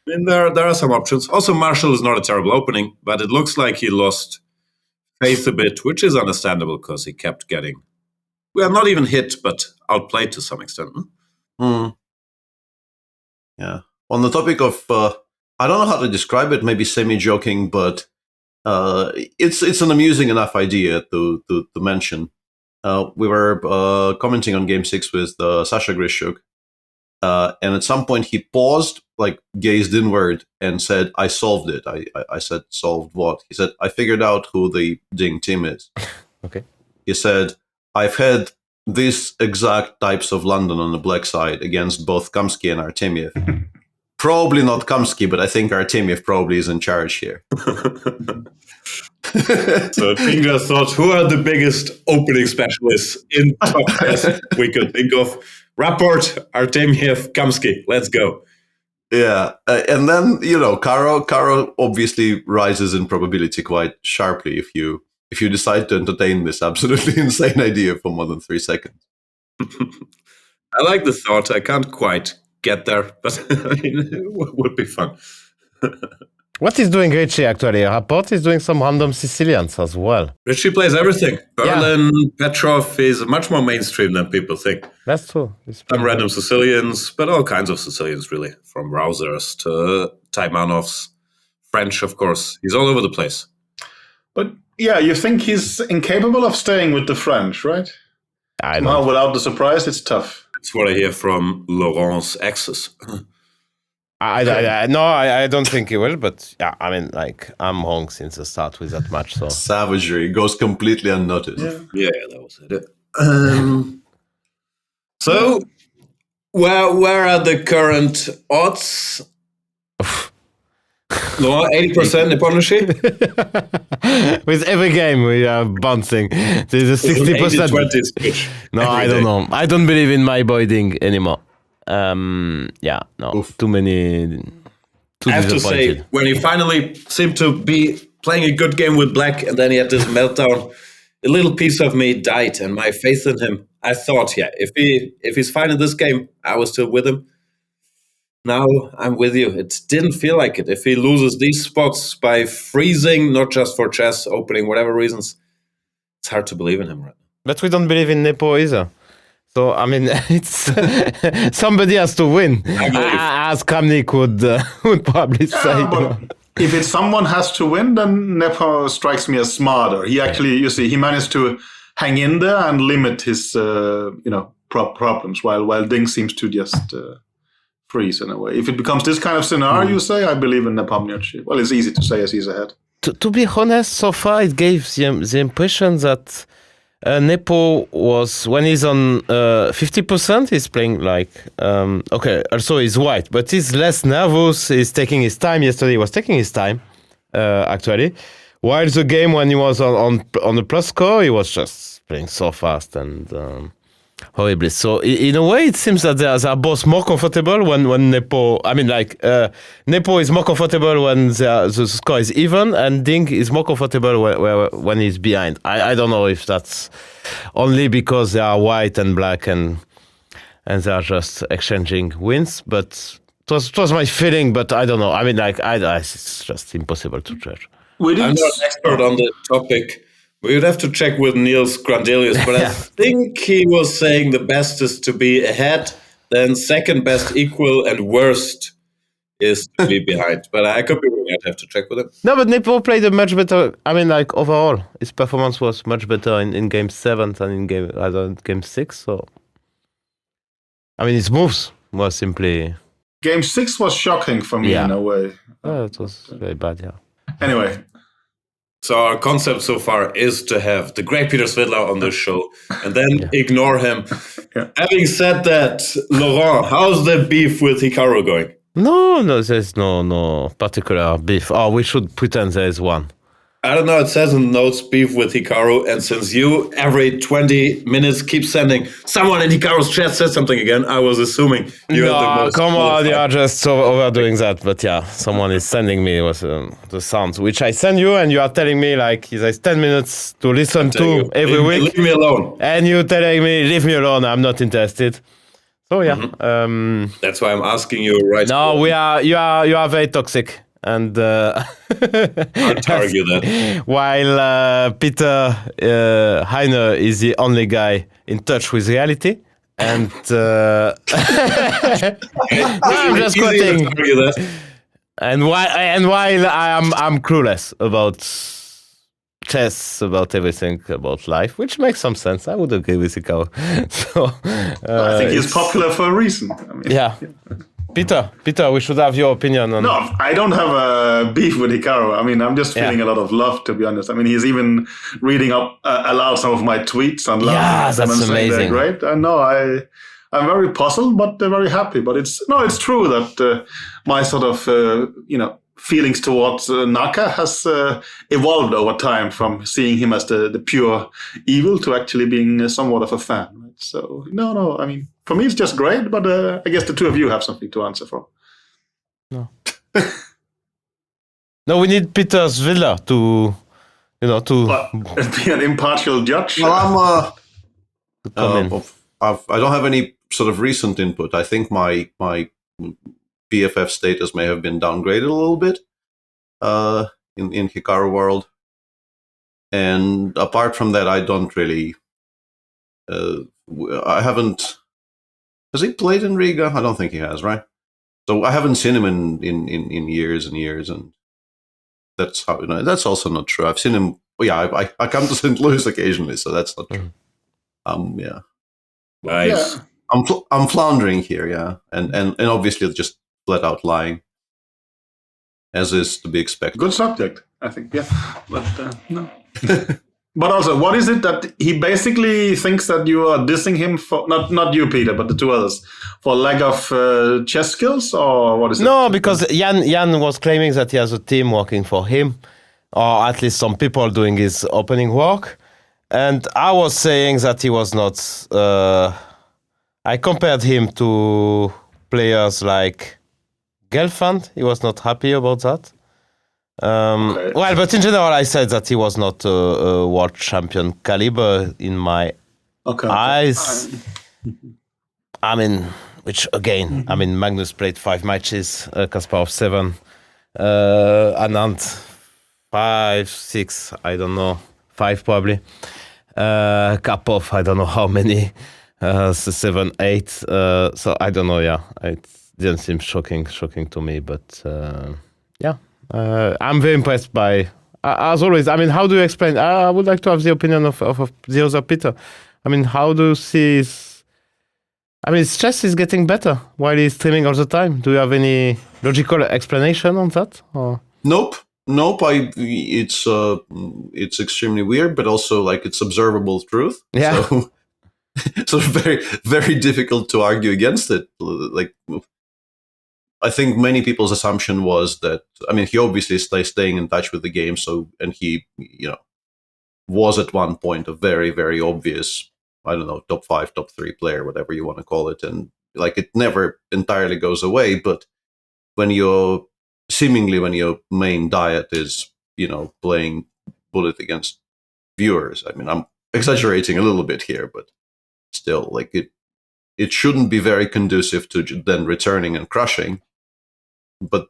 A: And there are some options. Also, Marshall is not a terrible opening, but it looks like he lost faith a bit, which is understandable because he kept getting, well, not even hit, but outplayed to some extent.
B: Yeah. On the topic of, I don't know how to describe it, maybe semi-joking, but it's an amusing enough idea to mention. We were commenting on Game 6 with Sasha Grishuk, and at some point he paused, like gazed inward, and said, I solved it. I said, solved what? He said, I figured out who the Ding team is.
C: Okay.
B: He said, I've had these exact types of London on the black side against both Kamsky and Artemiev. Probably not Kamsky, but I think Artemiev probably is in charge here.
A: So Ding just thought, who are the biggest opening specialists in top chess we could think of? Rapport, Artemiev, Kamsky. Let's go.
B: Yeah, and then Caro obviously rises in probability quite sharply if you decide to entertain this absolutely insane idea for more than 3 seconds.
A: I like the thought. I can't quite get there, but it would be fun.
C: What is doing Richie actually? Rapport is doing some random Sicilians as well.
A: Richie plays everything. Berlin, Petrov is much more mainstream than people think.
C: That's true.
A: Some random Sicilians, but all kinds of Sicilians, really. From Rousers to Taimanovs, French, of course. He's all over the place.
D: But yeah, you think he's incapable of staying with the French, right?
C: I don't
D: Somehow, without the surprise, it's tough.
A: That's what I hear from Laurent's exes.
C: I don't think he will, but yeah, I mean, like, I'm wrong since the start with that match, so.
B: Savagery goes completely unnoticed.
A: Yeah, that was it. So, where are the current odds? No, 80% Nepomniachtchi?
C: With every game we are bouncing. There's a 60%.
A: 80-20 switch.
C: No, I don't know. I don't believe in my boarding anymore. Too many. Too
A: I have to say, when he finally seemed to be playing a good game with Black, and then he had this meltdown, a little piece of me died, and my faith in him. I thought, if he's fine in this game, I was still with him. Now I'm with you. It didn't feel like it. If he loses these spots by freezing, not just for chess, opening, whatever reasons, it's hard to believe in him right now.
C: But we don't believe in Nepo either. So, I mean, it's somebody has to win. As Kramnik would probably say.
D: If it's someone has to win, then Nepo strikes me as smarter. He actually, you see, he managed to hang in there and limit his, problems, while Ding seems to just freeze in a way. If it becomes this kind of scenario, you say, I believe in Nepomniachtchi. Well, it's easy to say as he's ahead.
C: To be honest, so far it gave the impression that Nepo was, when he's on 50%, he's playing like, also he's white, but he's less nervous, he's taking his time. Yesterday he was taking his time, actually. While the game, when he was on the plus score, he was just playing so fast and horribly. So in a way, it seems that they are both more comfortable when Nepo. I mean, Nepo is more comfortable when the score is even, and Ding is more comfortable when he's behind. I don't know if that's only because they are white and black and they are just exchanging wins, but it was my feeling. But I don't know. I mean, it's just impossible to judge.
A: I'm not an expert on the topic. We would have to check with Niels Grandelius, but I think he was saying the best is to be ahead, then second best equal, and worst is to be behind. But I could be wrong. I'd have to check with him.
C: No, but Nepo played a much better. I mean, overall, his performance was much better in game 7 than in game 6. So, I mean, his moves were simply.
D: Game 6 was shocking for me in a way.
C: It was very bad, yeah.
D: Anyway.
A: So our concept so far is to have the great Peter Svidler on this show and then ignore him. Yeah. Having said that, Laurent, how's the beef with Hikaru going?
C: No, there's no particular beef. Oh, we should pretend there is one.
A: I don't know, it says in the notes beef with Hikaru, and since you every 20 minutes keep sending someone in Hikaru's chat said something again, I was assuming you are the most...
C: Come on, you are just so overdoing that. But yeah, someone is sending me the sounds, which I send you, and you are telling me it has 10 minutes to listen to every week.
A: Leave me alone.
C: And you're telling me, leave me alone, I'm not interested. So yeah.
A: Mm-hmm. That's why I'm asking you right now.
C: No, you are very toxic. And
A: hard to argue that.
C: While Peter Heine is the only guy in touch with reality, and I'm just quoting. And while I'm clueless about chess, about everything, about life, which makes some sense. I would agree with Hikaru. So
D: I think he's popular for a reason. I mean,
C: yeah. Peter, we should have your opinion on.
D: No, I don't have a beef with Hikaru. I mean, I'm just feeling a lot of love, to be honest. I mean, he's even reading up aloud some of my tweets and laughing.
C: Yeah, that's amazing.
D: Great. I know. I'm very puzzled, but very happy. But it's true that my sort of feelings towards Naka has evolved over time from seeing him as the pure evil to actually being somewhat of a fan. Right? So no. I mean, for me, it's just great, but I guess the two of you have something to answer for.
C: No. No, we need Peter Svidler to
B: be
D: an impartial judge.
B: Well, I don't have any sort of recent input. I think my BFF status may have been downgraded a little bit. in Hikaru World. And apart from that, I don't really. I haven't. Has he played in Riga? I don't think he has, right? So I haven't seen him in years and years, and that's how that's also not true. I've seen him. Yeah, I come to St. Louis occasionally, so that's not true. Yeah.
A: Nice.
D: Yeah.
B: I'm floundering here, yeah, and obviously just flat out lying, as is to be expected.
D: Good subject, I think. Yeah, but no. But also, what is it that he basically thinks that you are dissing him for? Not you, Peter, but the two others, for lack of chess skills, or what is it?
C: No, because Jan was claiming that he has a team working for him, or at least some people doing his opening work. And I was saying that he was not. I compared him to players like Gelfand. He was not happy about that.
D: Okay.
C: Well, but in general, I said that he was not a world champion caliber in my eyes. I mean, which again, I mean, Magnus played 5 matches, Kasparov 7, Anand 5, 6, I don't know, 5 probably. Karpov, I don't know how many, 7, 8. So I don't know. Yeah, it didn't seem shocking to me, but yeah. I'm very impressed by, as always. I mean, how do you explain? I would like to have the opinion of the other Peter. I mean, how do you see his? I mean, his chess is getting better while he's streaming all the time. Do you have any logical explanation on that? Or?
B: Nope. It's extremely weird, but also like it's observable truth.
C: Yeah.
B: So very, very difficult to argue against it. Like, I think many people's assumption was that, I mean, he obviously staying in touch with the game. So, and he, was at one point a very, very obvious, I don't know, top 5, top 3 player, whatever you want to call it. And like, it never entirely goes away. But when your main diet is, playing bullet against viewers, I mean, I'm exaggerating a little bit here, but still, like it shouldn't be very conducive to then returning and crushing. But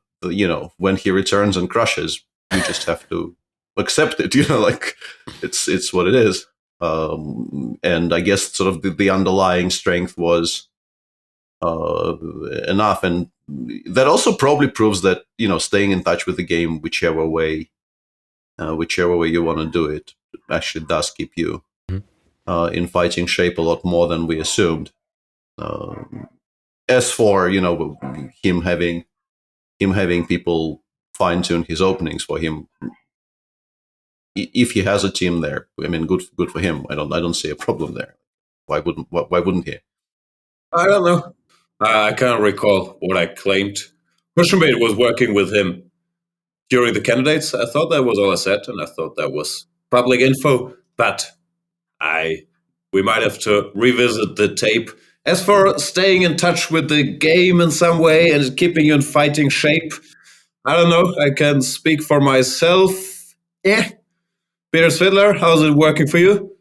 B: when he returns and crushes, you just have to accept it. Like it's what it is. And I guess sort of the underlying strength was enough, and that also probably proves that staying in touch with the game, whichever way you want to do it, actually does keep you in fighting shape a lot more than we assumed. As for him having people fine tune his openings for him, if he has a team there, I mean, good for him. I don't see a problem there. Why wouldn't he?
A: I don't know. I can't recall what I claimed. Pushmate was working with him during the candidates. I thought that was all I said, and I thought that was public info. But we might have to revisit the tape. As for staying in touch with the game in some way and keeping you in fighting shape, I don't know. I can speak for myself. Yeah. Peter Svidler, how's it working for you?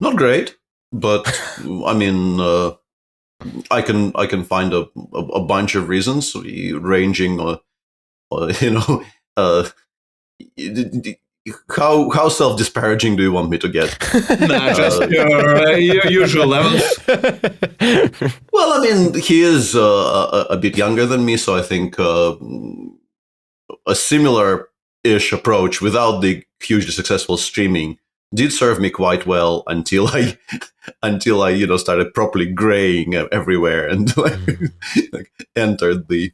B: Not great, but I mean, I can find a bunch of reasons, ranging, how self-disparaging do you want me to get?
A: Nah, just your usual levels.
B: Well, I mean, he is a bit younger than me, so I think a similar-ish approach without the hugely successful streaming did serve me quite well until I started properly graying everywhere and like entered the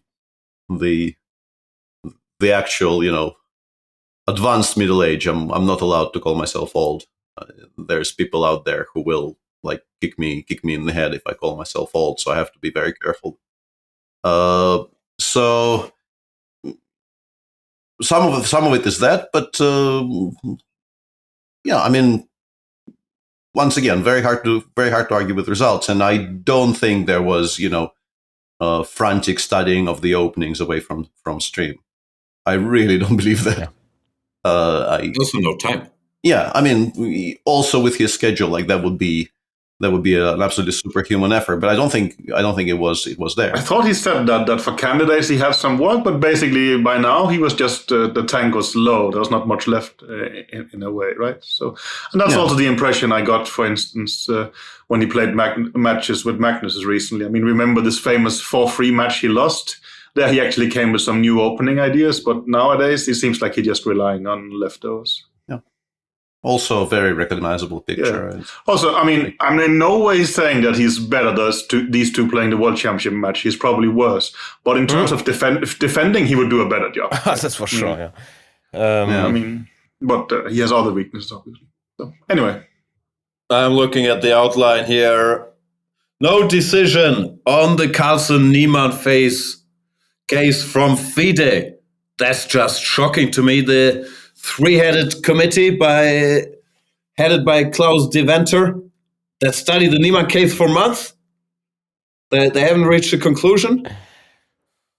B: actual advanced middle age. I'm not allowed to call myself old. There's people out there who will like kick me in the head if I call myself old, so I have to be very careful. So some of it is that, but yeah, I mean, once again, very hard to argue with results, and I don't think there was frantic studying of the openings away from stream. I really don't believe that.
C: Yeah.
A: Also no time.
B: Yeah, I mean, also with his schedule, like that would be that would be an absolutely superhuman effort. But I don't think it was there.
D: I thought he said that for candidates he had some work, but basically by now he was just the tank was low. There was not much left in a way, right? So, and that's also the impression I got, for instance, when he played matches with Magnus recently. I mean, remember this famous 4-3 match he lost? There he actually came with some new opening ideas, but nowadays it seems like he's just relying on leftovers.
B: Yeah. Also a very recognizable picture.
D: Yeah. Also, I mean, I'm in no way saying that he's better than these two playing the World Championship match. He's probably worse. But in terms of defending, he would do a better job.
C: That's for sure, yeah.
D: I mean, but he has other weaknesses, obviously. So, anyway.
A: I'm looking at the outline here. No decision on the Carlsen-Niemann case from FIDE. That's just shocking to me. The three-headed committee headed by Klaus Deventer that studied the Niemann case for months. They haven't reached a conclusion.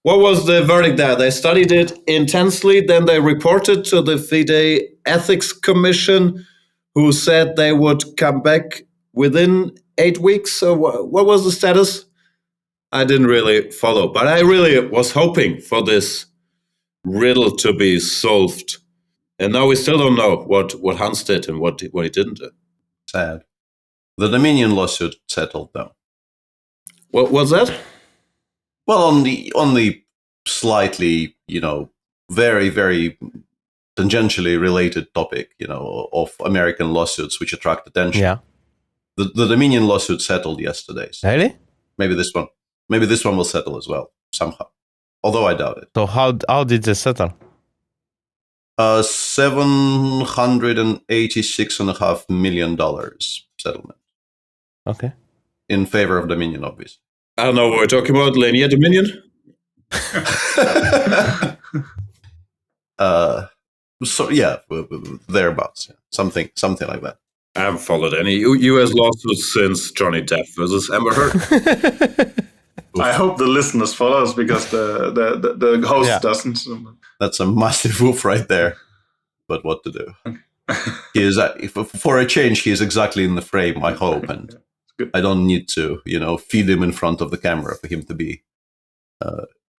A: What was the verdict there? They studied it intensely, then they reported to the FIDE Ethics Commission, who said they would come back within 8 weeks. So what was the status? I didn't really follow, but I really was hoping for this riddle to be solved. And now we still don't know what Hans did and what he didn't do.
B: Sad. The Dominion lawsuit settled, though.
A: What was that?
B: Well, on the slightly, very, very tangentially related topic, of American lawsuits which attract attention.
C: Yeah.
B: The Dominion lawsuit settled yesterday. So
C: really?
B: Maybe this one will settle as well somehow. Although I doubt it.
C: So how did they settle?
B: $786.5 million settlement.
C: Okay.
B: In favor of Dominion, obviously.
A: I don't know what we're talking about. Linear Dominion?
B: So yeah, thereabouts. Yeah. Something like that.
A: I haven't followed any U.S. lawsuits since Johnny Depp versus Amber Heard.
D: I hope the listeners follow us because the host doesn't.
B: That's a massive woof right there. But what to do? He is for a change. He is exactly in the frame. I hope, and I don't need to, feed him in front of the camera for him to be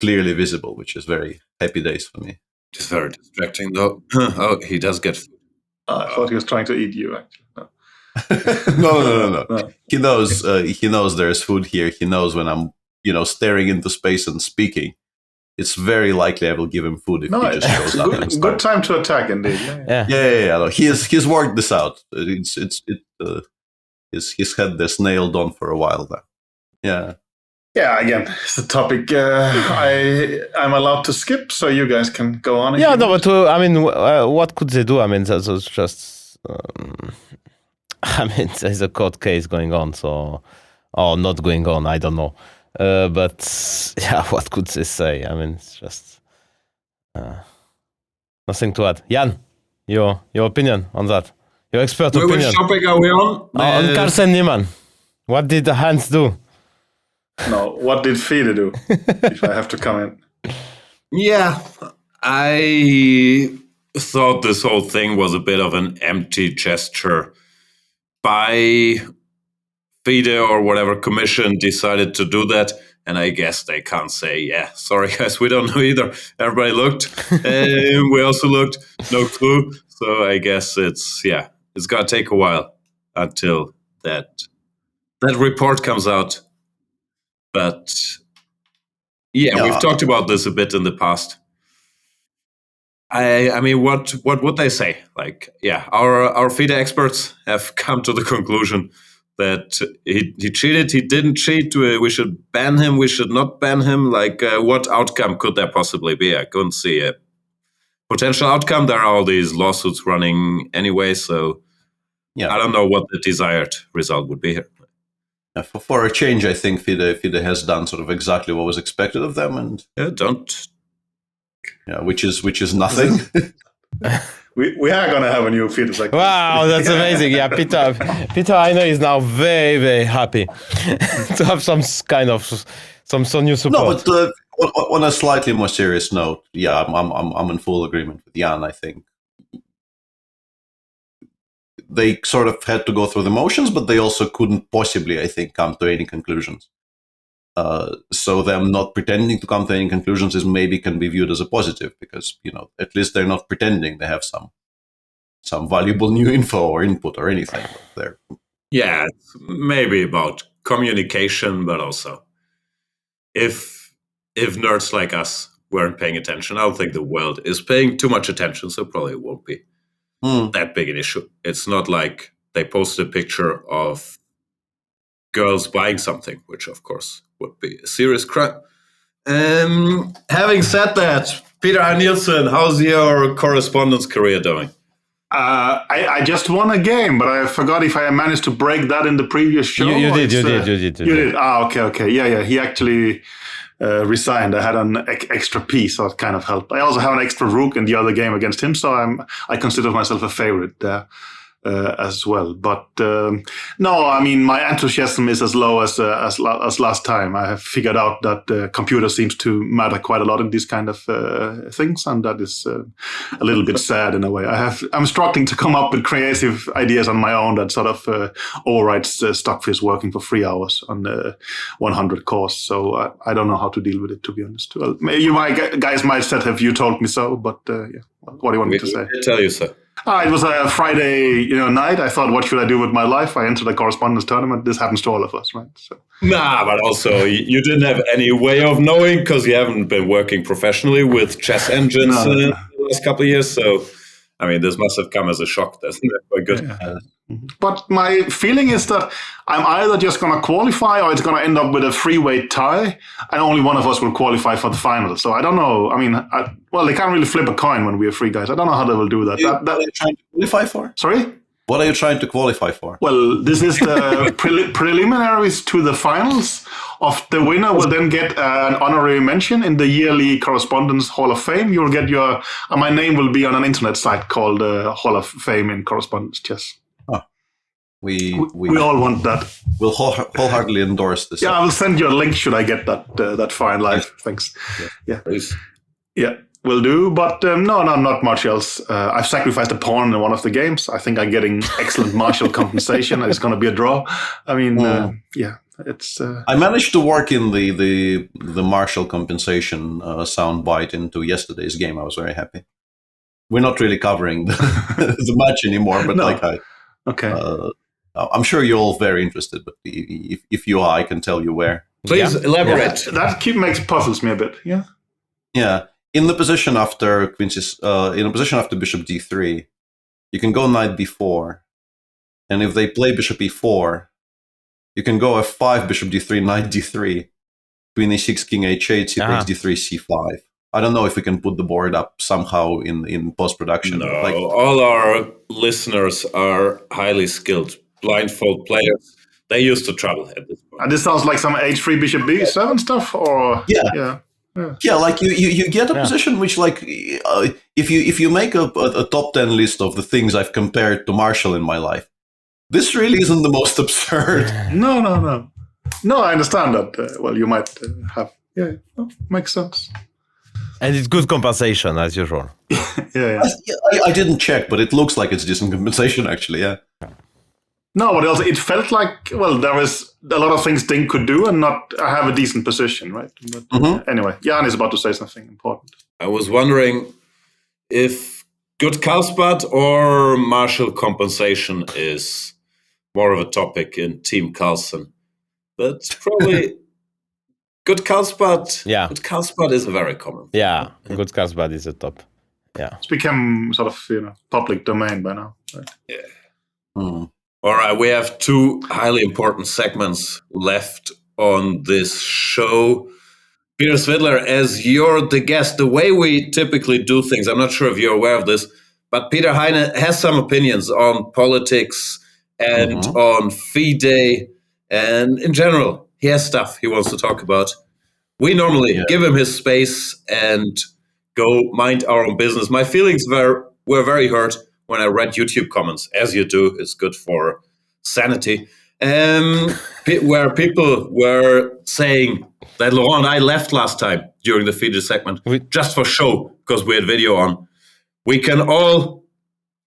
B: clearly visible, which is very happy days for me.
A: It's very distracting, though. Oh, he does get food.
D: I thought he was trying to eat you, actually.
B: No. He knows. He knows there's food here. He knows when I'm, staring into space and speaking. It's very likely I will give him food if he just shows up.
D: Good time to attack, indeed.
B: Yeah. No, he's worked this out. He's had this nailed on for a while now. Yeah.
D: Yeah, again, it's a topic I'm allowed to skip, so you guys can go on.
C: Yeah, no, but what could they do? I mean, that's just. There's a court case going on, or not going on. I don't know. But yeah, what could they say? I mean, it's just nothing to add. Jan, your opinion on that? Your expert opinion.
A: Which topic are we on?
C: On Carlsen-Niemann. What did the Hans do?
D: No, what did FIDE do? If I have to come in.
A: Yeah, I thought this whole thing was a bit of an empty gesture by FIDE or whatever commission decided to do that. And I guess they can't say, yeah, sorry guys, we don't know either. Everybody looked. We also looked. No clue. So I guess it's got to take a while until that report comes out. But we've talked about this a bit in the past. I mean, what would they say? Like, our FIDE experts have come to the conclusion that he cheated, he didn't cheat, we should ban him, we should not ban him. Like, what outcome could there possibly be? I couldn't see a potential outcome. There are all these lawsuits running anyway, so I don't know what the desired result would be here.
B: For a change, I think FIDE has done sort of exactly what was expected of them, and which is nothing.
D: We are going to have a new FIDE. Like
C: wow, that's amazing. Yeah, Peter, I know is now very, very happy to have some new support.
B: No, but on a slightly more serious note, I'm in full agreement with Jan. I think they sort of had to go through the motions, but they also couldn't possibly, I think, come to any conclusions. So them not pretending to come to any conclusions is maybe can be viewed as a positive, because at least they're not pretending. They have some valuable new info or input or anything there.
A: Yeah, it's maybe about communication, but also if nerds like us weren't paying attention, I don't think the world is paying too much attention, so probably it won't be that big an issue. It's not like they posted a picture of girls buying something, which of course would be a serious crime. Having said that, Peter Nielsen, how's your correspondence career doing?
D: I just won a game, but I forgot if I managed to break that in the previous show.
C: You did.
D: Okay. Yeah. He actually resigned. I had an extra piece, so it kind of helped. I also have an extra rook in the other game against him, so I consider myself a favorite there. As well, but no, I mean, my enthusiasm is as low as last time. I have figured out that the computer seems to matter quite a lot in these kind of things, and that is a little bit sad in a way. I'm struggling to come up with creative ideas on my own that sort of overwrites Stockfish working for 3 hours on 100 cores. So I don't know how to deal with it, to be honest. Well, guys might said, have you told me so? But yeah, what do you want me to say?
A: I tell you so.
D: It was a Friday, night. I thought, what should I do with my life? I entered a correspondence tournament. This happens to all of us, right? So.
A: Nah, but also you didn't have any way of knowing because you haven't been working professionally with chess engines the last couple of years. So, I mean, this must have come as a shock. That's quite good.
D: Yeah. But my feeling is that I'm either just going to qualify or it's going to end up with a 3-way tie, and only one of us will qualify for the final. So I don't know. I mean, they can't really flip a coin when we are 3 guys. I don't know how they will do that.
B: What are you trying to qualify for?
D: Sorry?
B: What are you trying to qualify for?
D: Well, this is the preliminaries to the finals. Of the winner will then get an honorary mention in the yearly Correspondence Hall of Fame. You'll get my name will be on an internet site called Hall of Fame in Correspondence Chess.
B: We
D: all want that.
B: We'll wholeheartedly endorse this.
D: Yeah, I will send you a link should I get that fine live.
B: Yes.
D: Thanks.
B: Yeah. Please.
D: Yeah, will do. But no, not much else. I've sacrificed a pawn in one of the games. I think I'm getting excellent martial compensation. It's going to be a draw. I mean, yeah, it's.
B: I managed to work in the martial compensation soundbite into yesterday's game. I was very happy. We're not really covering the match anymore, but
D: okay.
B: I'm sure you're all very interested, but if you are, I can tell you where.
A: Please elaborate.
D: Yeah. That puzzles me a bit. Yeah.
B: Yeah. In the position after bishop d3, you can go knight b4, and if they play bishop e4, you can go f5, bishop d3, knight d3, queen e6, king h8, c6, d3, c5. I don't know if we can put the board up somehow in post-production.
A: No, all our listeners are highly skilled blindfold players. They used to travel at this point.
D: And this sounds like some h3 bishop b7 stuff, or
B: yeah, like you get a position which, like, if you make a top 10 list of the things I've compared to Marshall in my life, this really isn't the most absurd.
D: No. I understand that. Well, you might have. Yeah, makes sense.
C: And it's good compensation, as usual.
D: Yeah.
B: I didn't check, but it looks like it's decent compensation, actually, yeah.
D: No, but also it felt like, well, there was a lot of things Ding could do and not have a decent position, right? But anyway, Jan is about to say something important.
A: I was wondering if good Carlsbad or Marshall compensation is more of a topic in Team Carlsen. But probably... Good Carlsbad.
C: Yeah.
A: Good Carlsbad is a very common.
C: Yeah, good Carlsbad is a top. Yeah.
D: It's become sort of, public domain by now. Right?
A: Yeah. All right, we have 2 highly important segments left on this show. Peter Svidler, as you're the guest, the way we typically do things, I'm not sure if you're aware of this, but Peter Heine has some opinions on politics and on FIDE, and in general, he has stuff he wants to talk about. We normally give him his space and go mind our own business. My feelings were very hurt when I read YouTube comments, as you do. It's good for sanity. Where people were saying that Laurent and I left last time during the feature segment just for show because we had video on. We can all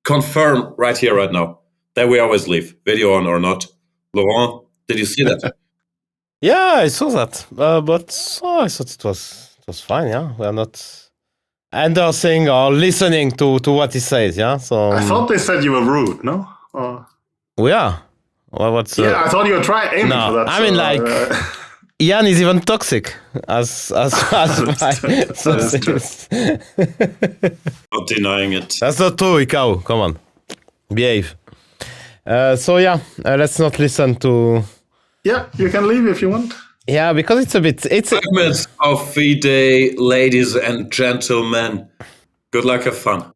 A: confirm right here, right now, that we always leave, video on or not. Laurent, did you see that?
C: Yeah, I saw that, but I thought it was fine. Yeah, we are not endorsing or listening to what he says. Yeah, so
D: I thought they said you were rude, no?
C: we are. Well, what's
D: Yeah, I thought you were aiming
C: no?
D: for that.
C: I mean, like Jan is even toxic as my
D: That
A: Not denying it.
C: That's not true, Hikaru. Come on, behave. So yeah, let's not listen to.
D: Yeah, you can leave if you want.
C: Yeah, because it's a bit. It's
A: Fragments of FIDE, ladies and gentlemen. Good luck, have fun.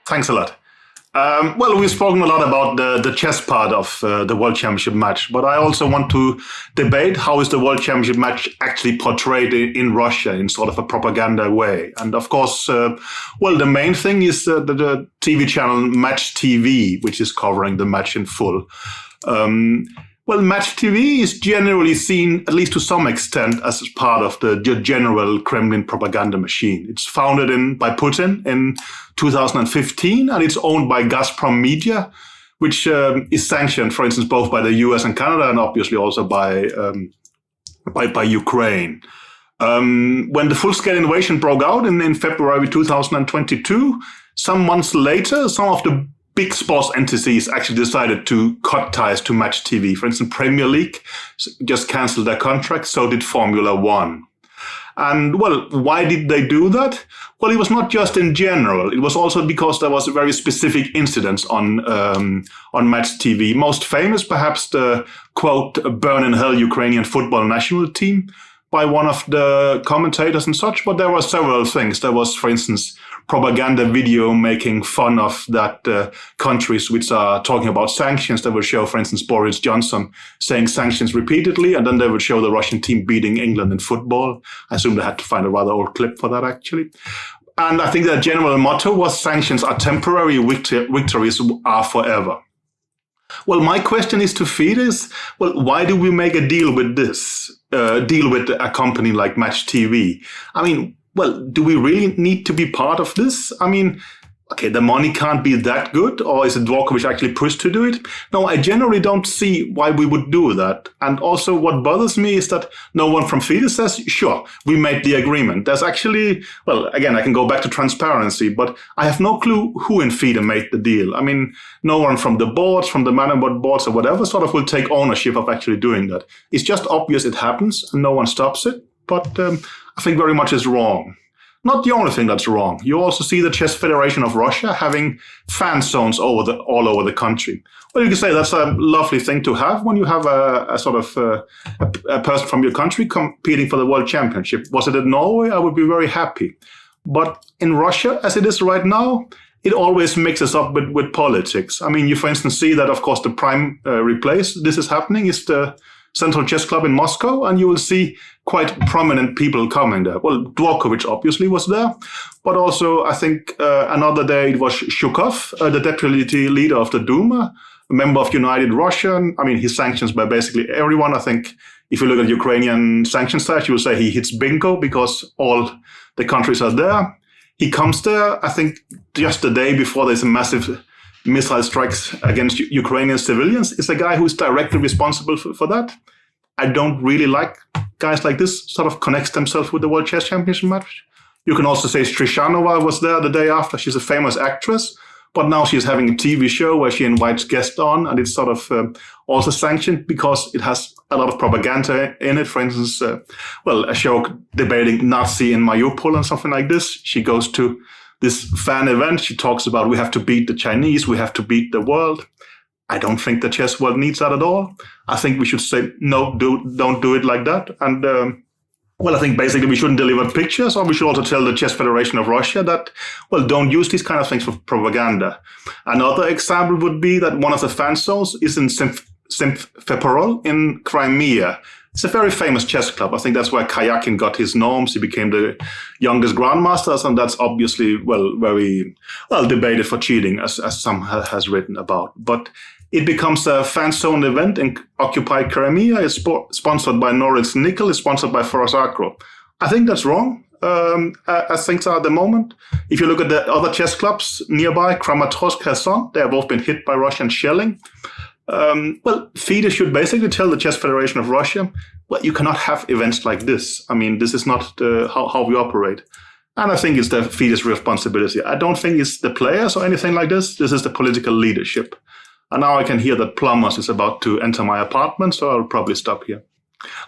D: Thanks a lot. Well, we've spoken a lot about the chess part of the World Championship match, but I also want to debate how is the World Championship match actually portrayed in Russia in sort of a propaganda way. And of course, well, the main thing is the TV channel Match TV, which is covering the match in full. Well, Match TV is generally seen, at least to some extent, as part of the general Kremlin propaganda machine. It's founded by Putin in 2015, and it's owned by Gazprom Media, which is sanctioned, for instance, both by the US and Canada, and obviously also by Ukraine. When the full-scale invasion broke out in February 2022, some months later, some of the big sports entities actually decided to cut ties to Match TV. For instance, Premier League just canceled their contract, so did Formula One. And, well, why did they do that? Well, it was not just in general. It was also because there was very specific incidents on Match TV. Most famous, perhaps, the, quote, burn in hell Ukrainian football national team by one of the commentators and such. But there were several things. There was, for instance, propaganda video making fun of that countries which are talking about sanctions. They will show, for instance, Boris Johnson saying sanctions repeatedly, and then they would show the Russian team beating England in football. I assume they had to find a rather old clip for that, actually. And I think their general motto was sanctions are temporary, victories are forever. Well, my question is to FIDE is, well, why do we make a deal with this, deal with a company like Match TV? I mean, well, do we really need to be part of this? I mean, okay, the money can't be that good, or is it Dvorkovich actually pushed to do it? No, I generally don't see why we would do that. And also what bothers me is that no one from FIDE says, sure, we made the agreement. There's actually, well, again, I can go back to transparency, but I have no clue who in FIDE made the deal. I mean, no one from the boards, from the management boards or whatever sort of will take ownership of actually doing that. It's just obvious it happens and no one stops it. But I think very much is wrong. Not the only thing that's wrong. You also see the Chess Federation of Russia having fan zones all over the country. Well, you can say that's a lovely thing to have when you have a sort of a person from your country competing for the World Championship. Was it in Norway? I would be very happy. But in Russia, as it is right now, it always mixes up with politics. I mean, you, for instance, see that, of course, the prime replace this is happening is the Central Chess Club in Moscow, and you will see quite prominent people coming there. Well, Dvorkovich obviously was there, but also I think another day it was Shukov, the deputy leader of the Duma, a member of United Russia. I mean, he's sanctioned by basically everyone. I think if you look at Ukrainian sanction sites, you will say he hits bingo because all the countries are there. He comes there, I think, just the day before there's a massive missile strikes against Ukrainian civilians. Is a guy who's directly responsible for that. I don't really like guys like this sort of connects themselves with the World Chess Championship match. You can also say Strishanova was there the day after. She's a famous actress, but now she's having a TV show where she invites guests on, and it's sort of also sanctioned because it has a lot of propaganda in it. For instance, a show debating Nazi in Mariupol and something like this. She goes to this fan event. She talks about we have to beat the Chinese, we have to beat the world. I don't think the chess world needs that at all. I think we should say, no, don't do it like that. And, I think basically we shouldn't deliver pictures, or we should also tell the Chess Federation of Russia that, well, don't use these kind of things for propaganda. Another example would be that one of the fan zones is in Simferopol in Crimea. It's a very famous chess club. I think that's where Kayakin got his norms. He became the youngest grandmaster, and that's obviously, very well debated for cheating, as some has written about. But it becomes a fan zone event in occupied Crimea. It's sponsored by Norilsk Nickel. It's sponsored by Forosakro. I think that's wrong. as things are at the moment. If you look at the other chess clubs nearby, Kramatorsk, Kherson, they have both been hit by Russian shelling. FIDE should basically tell the Chess Federation of Russia, well, you cannot have events like this. I mean, this is not how we operate. And I think it's the FIDE's responsibility. I don't think it's the players or anything like this. This is the political leadership. And now I can hear that Plumbers is about to enter my apartment, so I'll probably stop here.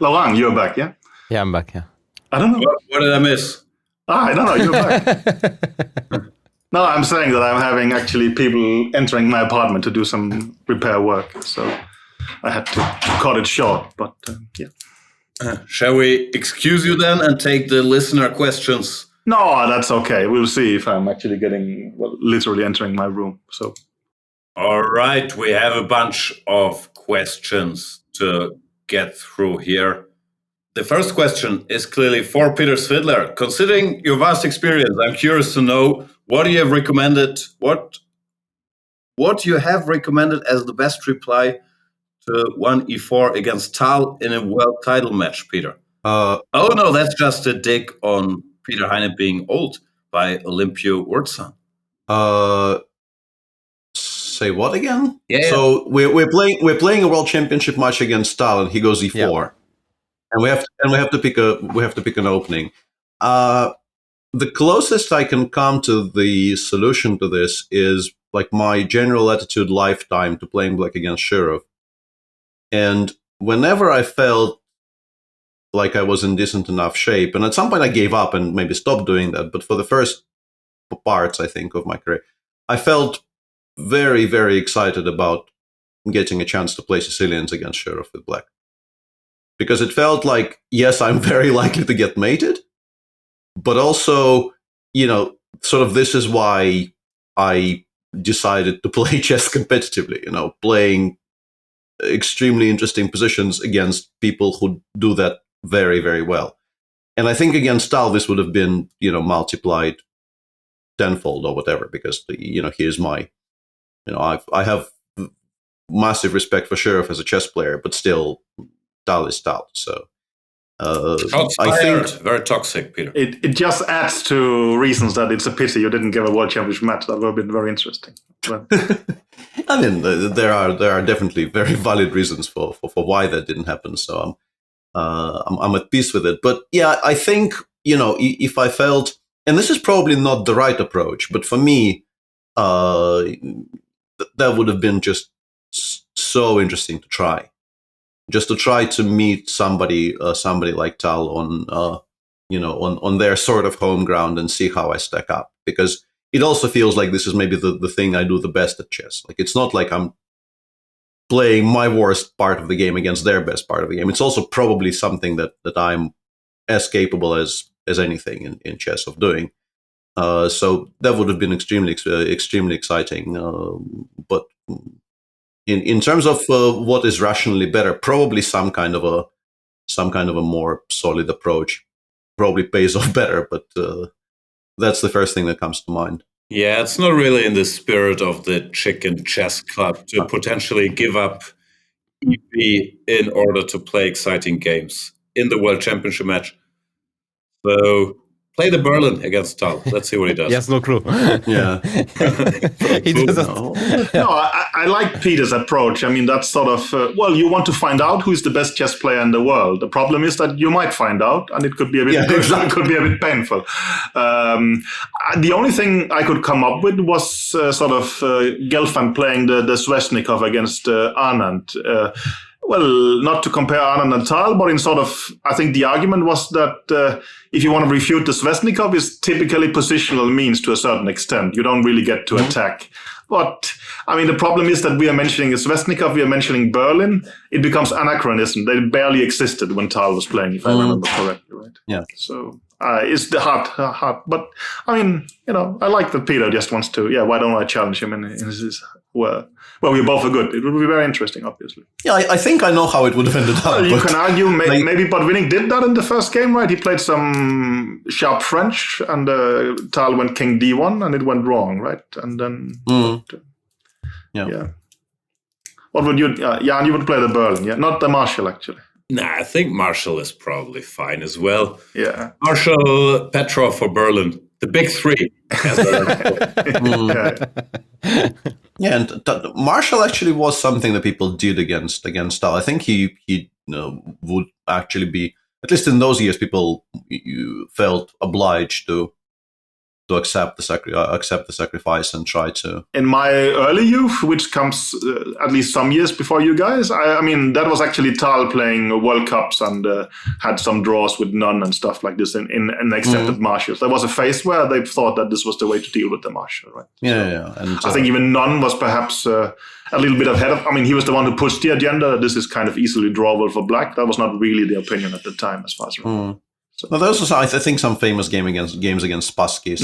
D: Laurent, you're back, yeah?
C: Yeah, I'm back, yeah.
D: I don't know.
A: What did I miss?
D: I don't know, you're back. No, I'm saying that I'm having actually people entering my apartment to do some repair work. So I had to cut it short, but yeah.
A: Shall we excuse you then and take the listener questions?
D: No, that's okay. We'll see if I'm actually literally entering my room. So,
A: all right, we have a bunch of questions to get through here. The first question is clearly for Peter Svidler. Considering your vast experience, I'm curious to know what you have recommended. What you have recommended as the best reply to 1e4 against Tal in a world title match, Peter. Oh no, that's just a dig on Peter Heine being old by Olympio Wurtzan.
B: Say what again?
A: Yeah.
B: So we're playing a world championship match against Tal, and he goes e4, and we have to pick an opening. The closest I can come to the solution to this is like my general attitude lifetime to playing black against Shirov. And whenever I felt like I was in decent enough shape, and at some point I gave up and maybe stopped doing that, but for the first parts, I think, of my career, I felt very, very excited about getting a chance to play Sicilians against Shirov with black. Because it felt like, yes, I'm very likely to get mated, but also, sort of this is why I decided to play chess competitively, playing extremely interesting positions against people who do that very, very well. And I think against Tal, this would have been, multiplied tenfold or whatever, because, he is my, I have massive respect for Shirov as a chess player, but still, Tal is Tal. So
A: I think very toxic, Peter.
D: It just adds to reasons that it's a pity you didn't give a world championship match. That would have been very interesting. But
B: I mean, there are definitely very valid reasons for why that didn't happen. So I'm at peace with it. But yeah, I think if I felt, and this is probably not the right approach, but for me, that would have been just so interesting to try. Just to try to meet somebody like Tal on their sort of home ground and see how I stack up, because it also feels like this is maybe the thing I do the best at chess. Like, it's not like I'm playing my worst part of the game against their best part of the game. It's also probably something that I'm as capable as anything in chess of doing. So that would have been extremely exciting. But in terms of what is rationally better, probably some kind of a more solid approach probably pays off better. But that's the first thing that comes to mind.
A: Yeah, it's not really in the spirit of the Chicken Chess Club to potentially give up EV in order to play exciting games in the World Championship match. So play the Berlin against Tal. Let's see what he does.
C: He has no clue.
B: Yeah.
C: He doesn't.
D: No, I like Peter's approach. I mean, that's sort of, you want to find out who's the best chess player in the world. The problem is that you might find out, and it could be a bit it could be a bit painful. The only thing I could come up with was Gelfand playing the Sveshnikov against Anand. Not to compare Anand and Tal, but I think the argument was that if you want to refute the Sveshnikov, is typically positional means to a certain extent. You don't really get to attack. But, I mean, the problem is that we are mentioning Sveshnikov, we are mentioning Berlin. It becomes anachronism. They barely existed when Tal was playing, if I remember correctly, right?
B: Yeah.
D: So it's the hard. But, I mean, I like that Peter just wants to, why don't I challenge him in his well, we both are good. It would be very interesting, obviously.
B: Yeah, I think I know how it would have ended up.
D: You can argue maybe Botvinnik did that in the first game, right? He played some sharp French, and Tal went king d1, and it went wrong, right? And then... Yeah. What would you... Jan, you would play the Berlin, yeah? Not the Marshall, actually.
A: Nah, I think Marshall is probably fine as well.
D: Yeah.
A: Marshall, Petrov for Berlin. The big three. as
D: Yeah.
B: Yeah, and Marshall actually was something that people did against Stahl. I think he would actually be, at least in those years, people you felt obliged to accept the sacrifice and try to.
D: In my early youth, which comes at least some years before you guys, I mean, that was actually Tal playing World Cups and had some draws with none and stuff like this in accepted marshals. There was a phase where they thought that this was the way to deal with the marshal, right?
B: Yeah. And
D: I think even none was perhaps a little bit ahead of. I mean, he was the one who pushed the agenda. This is kind of easily drawable for black. That was not really the opinion at the time, as far as I remember.
B: So. Well, those are, I think, some famous games against Spassky,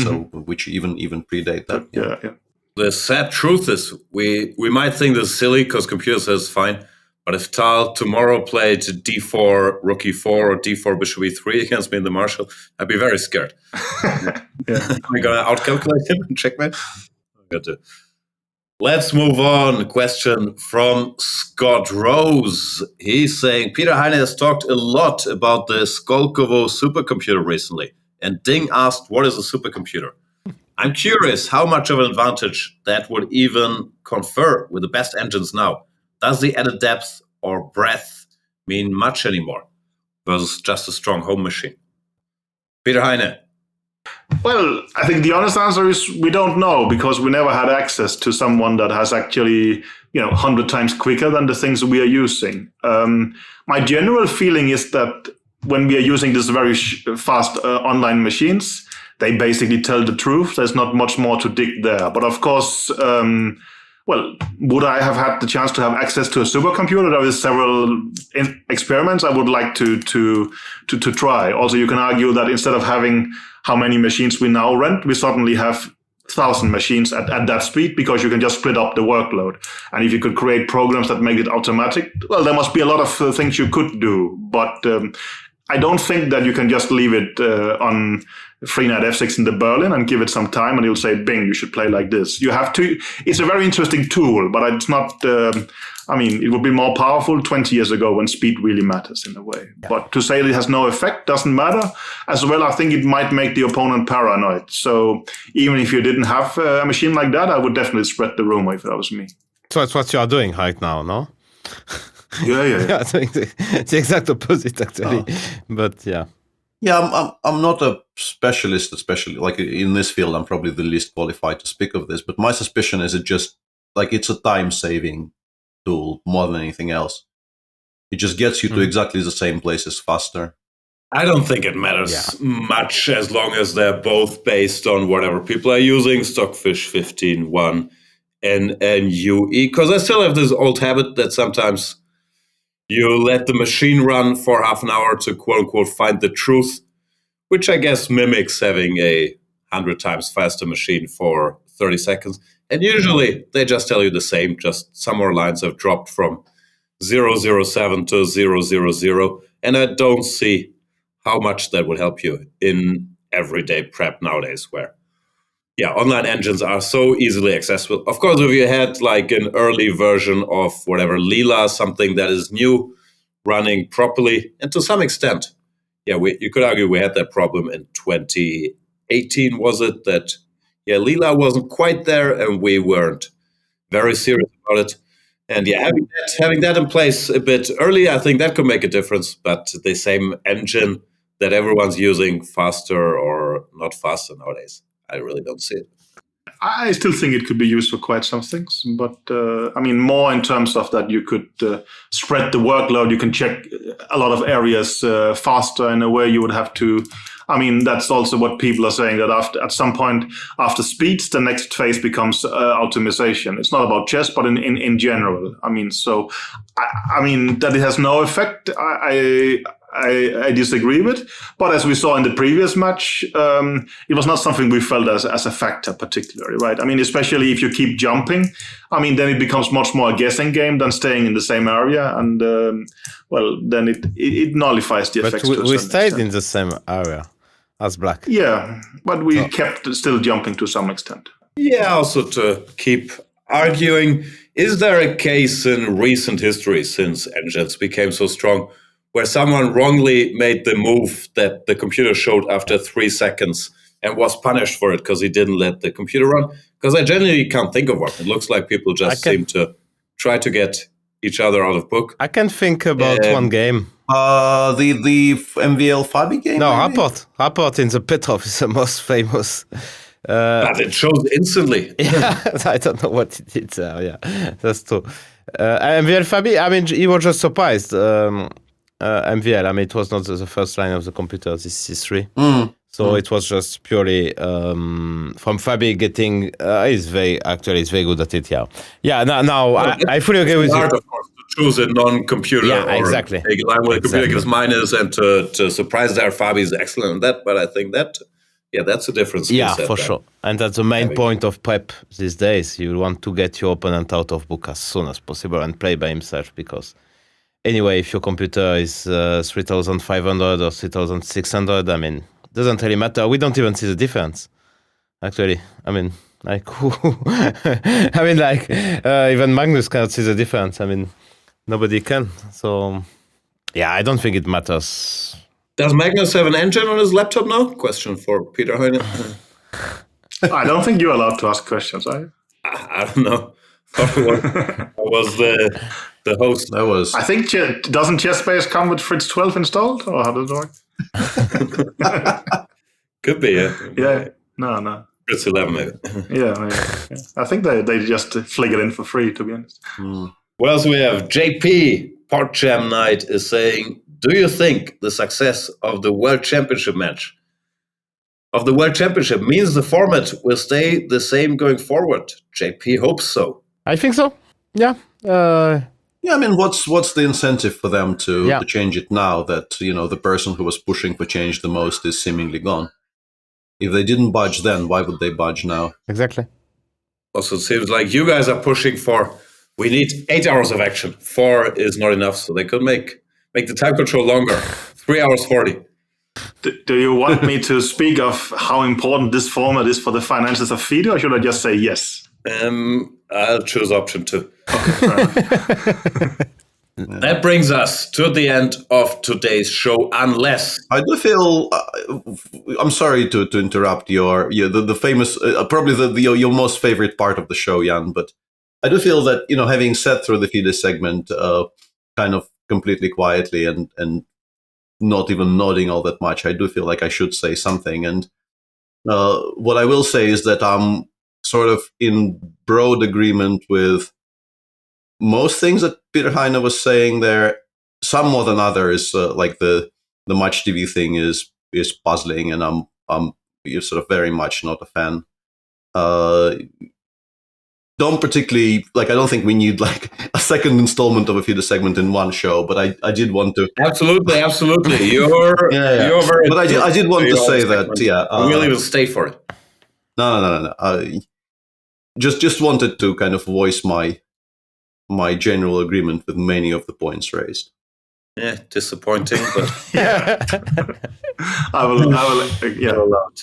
B: which even predate that.
D: Yeah.
A: The sad truth is, we might think this is silly because computer says fine, but if Tal tomorrow played d4 rook e4 or d4 bishop e3 against me in the marshal, I'd be very scared.
D: Yeah.
A: We're gonna outcalculate him and checkmate. Let's move on. Question from Scott Rose. He's saying, Peter Heine has talked a lot about the Skolkovo supercomputer recently, and Ding asked, what is a supercomputer? I'm curious how much of an advantage that would even confer with the best engines now. Does the added depth or breadth mean much anymore versus just a strong home machine? Peter Heine.
D: Well, I think the honest answer is we don't know because we never had access to someone that has actually, 100 times quicker than the things we are using. My general feeling is that when we are using these very fast online machines, they basically tell the truth. There's not much more to dig there. But of course, would I have had the chance to have access to a supercomputer? There is several experiments I would like to try. Also, you can argue that instead of having how many machines we now rent, we suddenly have 1,000 machines at that speed because you can just split up the workload. And if you could create programs that make it automatic, well, there must be a lot of things you could do. But I don't think that you can just leave it on free knight f6 in the Berlin and give it some time and you'll say, bing, you should play like this. You have to, it's a very interesting tool, but it's not, it would be more powerful 20 years ago when speed really matters in a way. Yeah. But to say it has no effect doesn't matter. As well, I think it might make the opponent paranoid. So even if you didn't have a machine like that, I would definitely spread the rumor if that was me.
C: So that's what you are doing right now, no?
D: Yeah.
C: Yeah, the exact opposite, actually. But yeah.
B: Yeah, I'm not a specialist, especially like in this field. I'm probably the least qualified to speak of this. But my suspicion is it's a time-saving tool more than anything else. It just gets you to exactly the same places faster.
A: I don't think it matters much as long as they're both based on whatever people are using, Stockfish 15.1 and UE. Because I still have this old habit that sometimes you let the machine run for half an hour to quote-unquote find the truth, which I guess mimics having a 100 times faster machine for 30 seconds. And usually they just tell you the same, just some more lines have dropped from 007 to 000. And I don't see how much that would help you in everyday prep nowadays where, online engines are so easily accessible. Of course, if you had like an early version of whatever, Leela, something that is new, running properly, and to some extent, you could argue we had that problem in 2018, was it? That, Leela wasn't quite there and we weren't very serious about it. And having that in place a bit early, I think that could make a difference. But the same engine that everyone's using, faster or not faster nowadays, I really don't see it.
D: I still think it could be used for quite some things, but more in terms of that you could spread the workload. You can check a lot of areas faster in a way you would have to. That's also what people are saying, that at some point after speeds, the next phase becomes optimization. It's not about chess, but in general. That it has no effect, I disagree with. But as we saw in the previous match, it was not something we felt as a factor particularly, right? Especially if you keep jumping, then it becomes much more a guessing game than staying in the same area. And, then it nullifies the effects.
C: But we stayed in the same area as black.
D: Yeah, but we kept still jumping to some extent.
A: Yeah, also to keep arguing, is there a case in recent history since engines became so strong where someone wrongly made the move that the computer showed after 3 seconds and was punished for it because he didn't let the computer run? Because I genuinely can't think of one. It looks like people just seem to try to get each other out of book.
C: I can think about one game.
B: The MVL Fabi game?
C: No,
B: maybe?
C: Rapport in the Petrov is the most famous.
A: But it shows instantly.
C: Yeah, I don't know what it did there. Yeah, that's true. MVL Fabi, I mean, he was just surprised. MVL, I mean, it was not the first line of the computer, this C3. So it was just purely from Fabi getting. He's very good at it. Yeah. Now I fully agree with you.
A: Hard, of course, to choose a non-computer.
C: Yeah,
A: or
C: exactly.
A: a line where the computer gives minus, and to surprise there, Fabi is excellent at that. But I think that, that's a difference.
C: Yeah, for sure. And that's the main point of prep these days. You want to get your opponent out of book as soon as possible and play by himself, because anyway, if your computer is 3,500 or 3,600, I mean, doesn't really matter. We don't even see the difference, actually. I mean, like, even Magnus cannot see the difference. I mean, nobody can. So, yeah, I don't think it matters.
A: Does Magnus have an engine on his laptop now? Question for Peter Heine.
D: I don't think you're allowed to ask questions, are you?
A: I don't know. I was the host.
B: That was.
D: I think doesn't ChessBase come with Fritz 12 installed, or how does it work?
A: Could be, yeah.
D: Yeah, no.
A: Fritz 11, maybe.
D: Yeah. I think they just flick it in for free, to be honest.
A: What else we have? JP, Part Jam Night, is saying, do you think the success of the World Championship match, of the World Championship, means the format will stay the same going forward? JP hopes so.
C: I think so. Yeah.
B: Yeah, I mean, what's the incentive for them to change it now that, the person who was pushing for change the most is seemingly gone? If they didn't budge then, why would they budge now?
C: Exactly.
A: Also, it seems like you guys are pushing for, we need 8 hours of action. 4 is not enough, so they could make the time control longer. 3 hours 40.
D: Do you want me to speak of how important this format is for the finances of FIDE, or should I just say yes?
A: I'll choose option 2. That brings us to the end of today's show, unless
B: I do feel. I'm sorry to interrupt the famous, probably your most favorite part of the show, Jan. But I do feel that having sat through the FIDE segment, kind of completely quietly and not even nodding all that much, I do feel like I should say something. And what I will say is that I'm sort of in broad agreement with most things that Peter Heine was saying there. Some more than others, like the Match TV thing is puzzling, and I'm sort of very much not a fan. Don't particularly I don't think we need like a second installment of a FIDE segment in one show, but I did want to
A: absolutely you're very.
B: But I did want to say that
A: we'll even stay for it.
B: No. Just wanted to kind of voice my general agreement with many of the points raised.
A: Yeah, disappointing, but
D: I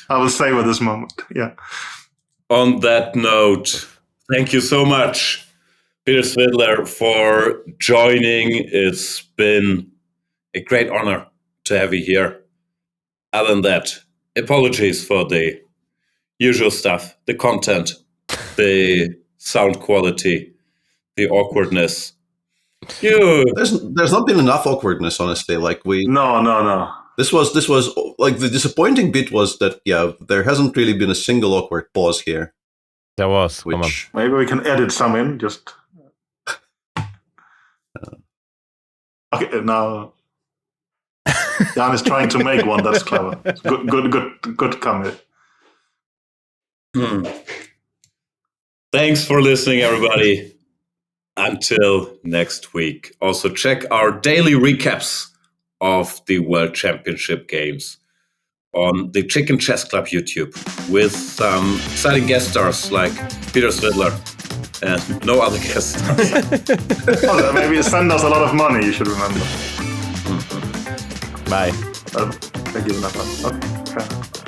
D: will savor this moment. Yeah.
A: On that note, thank you so much, Peter Svidler, for joining. It's been a great honor to have you here. Other than that, apologies for the usual stuff, the content, the sound quality, the awkwardness.
B: There's not been enough awkwardness, honestly.
D: No.
B: This was like the disappointing bit was that there hasn't really been a single awkward pause here.
C: There was. Come on.
D: Maybe we can edit some in. Just okay. Now Jan is trying to make one that's clever. Good comment.
A: Thanks for listening, everybody. Until next week. Also, check our daily recaps of the World Championship games on the Chicken Chess Club YouTube with some exciting guest stars like Peter Svidler and no other guest stars.
D: Maybe send us a lot of money, you should remember.
C: Bye.
D: Thank you. Okay.